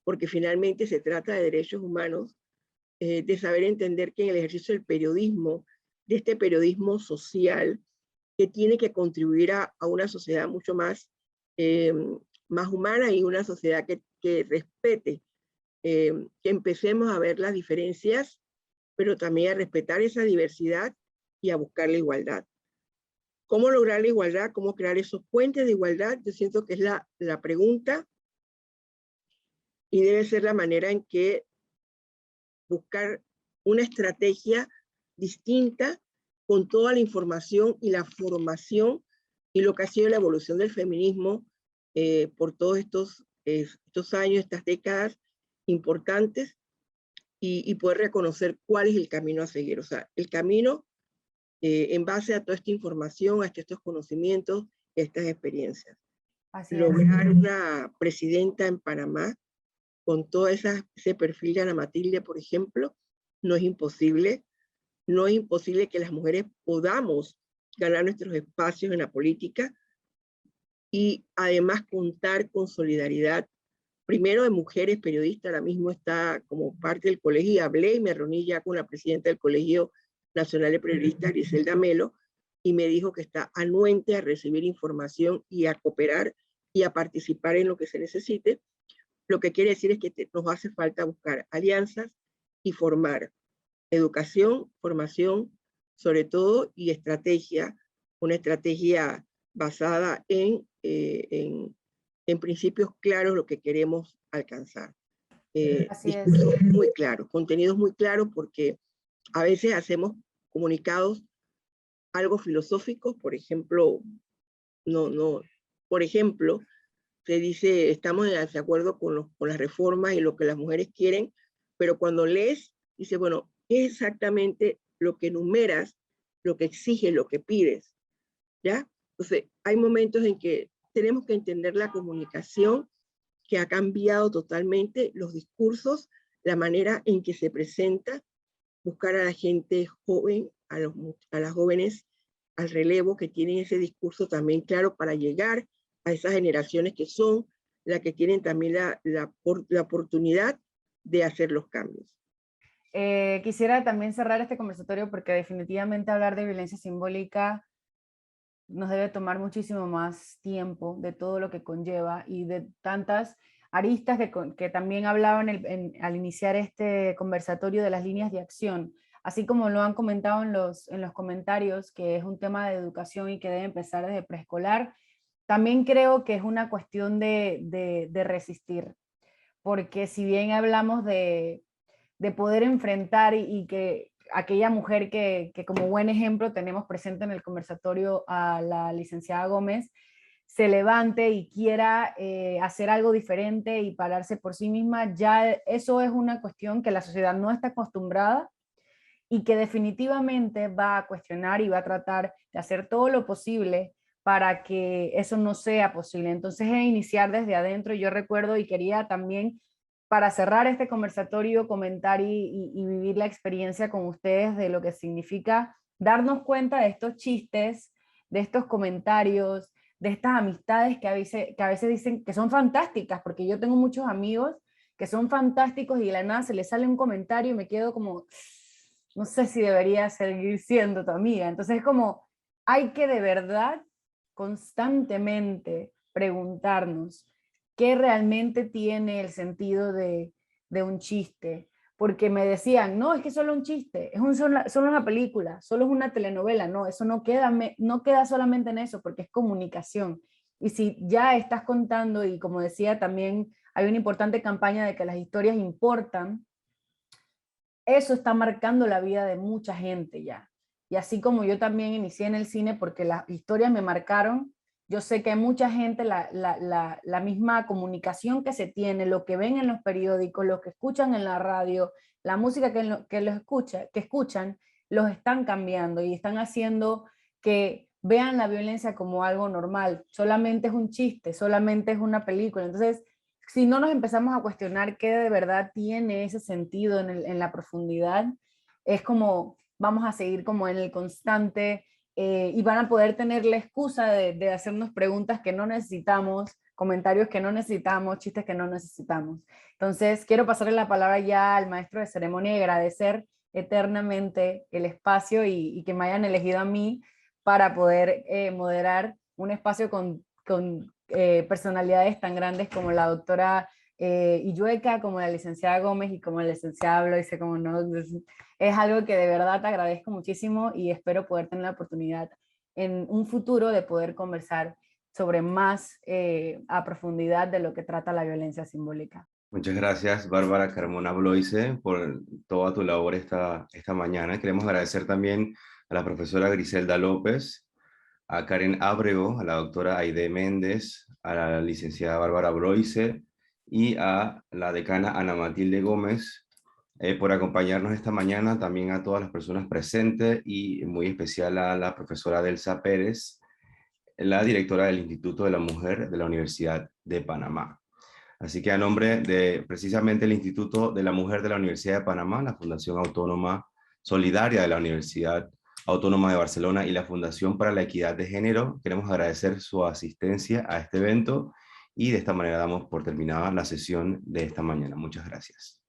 porque finalmente se trata de derechos humanos, de saber entender que en el ejercicio del periodismo, de este periodismo social, que tiene que contribuir a una sociedad mucho más, más humana y una sociedad que respete, que empecemos a ver las diferencias, pero también a respetar esa diversidad y a buscar la igualdad. ¿Cómo lograr la igualdad? ¿Cómo crear esos puentes de igualdad? Yo siento que es la pregunta y debe ser la manera en que buscar una estrategia distinta con toda la información y la formación y lo que ha sido la evolución del feminismo por todos estos años, estas décadas importantes, y poder reconocer cuál es el camino a seguir. O sea, el camino en base a toda esta información, a estos conocimientos, estas experiencias. Así es. Lograr una presidenta en Panamá con todo ese perfil de Ana Matilde, por ejemplo, no es imposible. No es imposible que las mujeres podamos ganar nuestros espacios en la política y además contar con solidaridad, primero de mujeres periodistas. Ahora mismo está como parte del colegio y hablé y me reuní ya con la presidenta del Colegio Nacional de Periodistas, Griselda Melo, y me dijo que está anuente a recibir información y a cooperar y a participar en lo que se necesite. Lo que quiere decir es que nos hace falta buscar alianzas y formar. Educación, formación, sobre todo, y estrategia, una estrategia basada en principios claros, lo que queremos alcanzar. Discursos muy claros, contenidos muy claros, porque a veces hacemos comunicados algo filosóficos, por ejemplo, por ejemplo, se dice, estamos de acuerdo con las reformas y lo que las mujeres quieren, pero cuando lees, dice, bueno, ¿qué es exactamente lo que enumeras, lo que exiges, lo que pides? ¿Ya? Entonces, hay momentos en que tenemos que entender la comunicación, que ha cambiado totalmente los discursos, la manera en que se presenta, buscar a la gente joven, a las jóvenes, al relevo, que tienen ese discurso también claro para llegar a esas generaciones que son las que tienen también la oportunidad de hacer los cambios. Quisiera también cerrar este conversatorio porque definitivamente hablar de violencia simbólica nos debe tomar muchísimo más tiempo de todo lo que conlleva y de tantas aristas que también hablaban al iniciar este conversatorio de las líneas de acción, así como lo han comentado en los comentarios, que es un tema de educación y que debe empezar desde preescolar. También creo que es una cuestión de resistir, porque si bien hablamos de poder enfrentar y que aquella mujer que como buen ejemplo tenemos presente en el conversatorio a la licenciada Gómez, se levante y quiera hacer algo diferente y pararse por sí misma, ya eso es una cuestión que la sociedad no está acostumbrada y que definitivamente va a cuestionar y va a tratar de hacer todo lo posible para que eso no sea posible. Entonces es iniciar desde adentro. Yo recuerdo y quería también, para cerrar este conversatorio, comentar y vivir la experiencia con ustedes de lo que significa darnos cuenta de estos chistes, de estos comentarios, de estas amistades que a veces dicen que son fantásticas, porque yo tengo muchos amigos que son fantásticos y de la nada se les sale un comentario y me quedo como, no sé si debería seguir siendo tu amiga. Entonces es como, hay que de verdad constantemente preguntarnos qué realmente tiene el sentido de un chiste. Porque me decían, no, es que solo un chiste, es solo una película, solo es una telenovela. No, eso no queda solamente en eso, porque es comunicación. Y si ya estás contando, y como decía también, hay una importante campaña de que las historias importan, eso está marcando la vida de mucha gente ya. Y así como yo también inicié en el cine porque las historias me marcaron, yo sé que hay mucha gente, la misma comunicación que se tiene, lo que ven en los periódicos, lo que escuchan en la radio, la música que escuchan, los están cambiando y están haciendo que vean la violencia como algo normal. Solamente es un chiste, solamente es una película. Entonces, si no nos empezamos a cuestionar qué de verdad tiene ese sentido en la profundidad, es como vamos a seguir como en el constante y van a poder tener la excusa de hacernos preguntas que no necesitamos, comentarios que no necesitamos, chistes que no necesitamos. Entonces, quiero pasarle la palabra ya al maestro de ceremonia y agradecer eternamente el espacio y que me hayan elegido a mí para poder moderar un espacio con personalidades tan grandes como la doctora Illueca, como la licenciada Gómez y como la licenciada Bloise, como no, es algo que de verdad te agradezco muchísimo y espero poder tener la oportunidad en un futuro de poder conversar sobre más a profundidad de lo que trata la violencia simbólica. Muchas gracias, Bárbara Carmona Bloise, por toda tu labor esta mañana. Queremos agradecer también a la profesora Griselda López, a Karen Ábrego, a la doctora Aide Méndez, a la licenciada Bárbara Bloise y a la decana Ana Matilde Gómez por acompañarnos esta mañana, también a todas las personas presentes y muy especial a la profesora Delsa Pérez, la directora del Instituto de la Mujer de la Universidad de Panamá. Así que a nombre de precisamente el Instituto de la Mujer de la Universidad de Panamá, la Fundación Autónoma Solidaria de la Universidad Autónoma de Barcelona y la Fundación para la Equidad de Género, queremos agradecer su asistencia a este evento y de esta manera damos por terminada la sesión de esta mañana. Muchas gracias.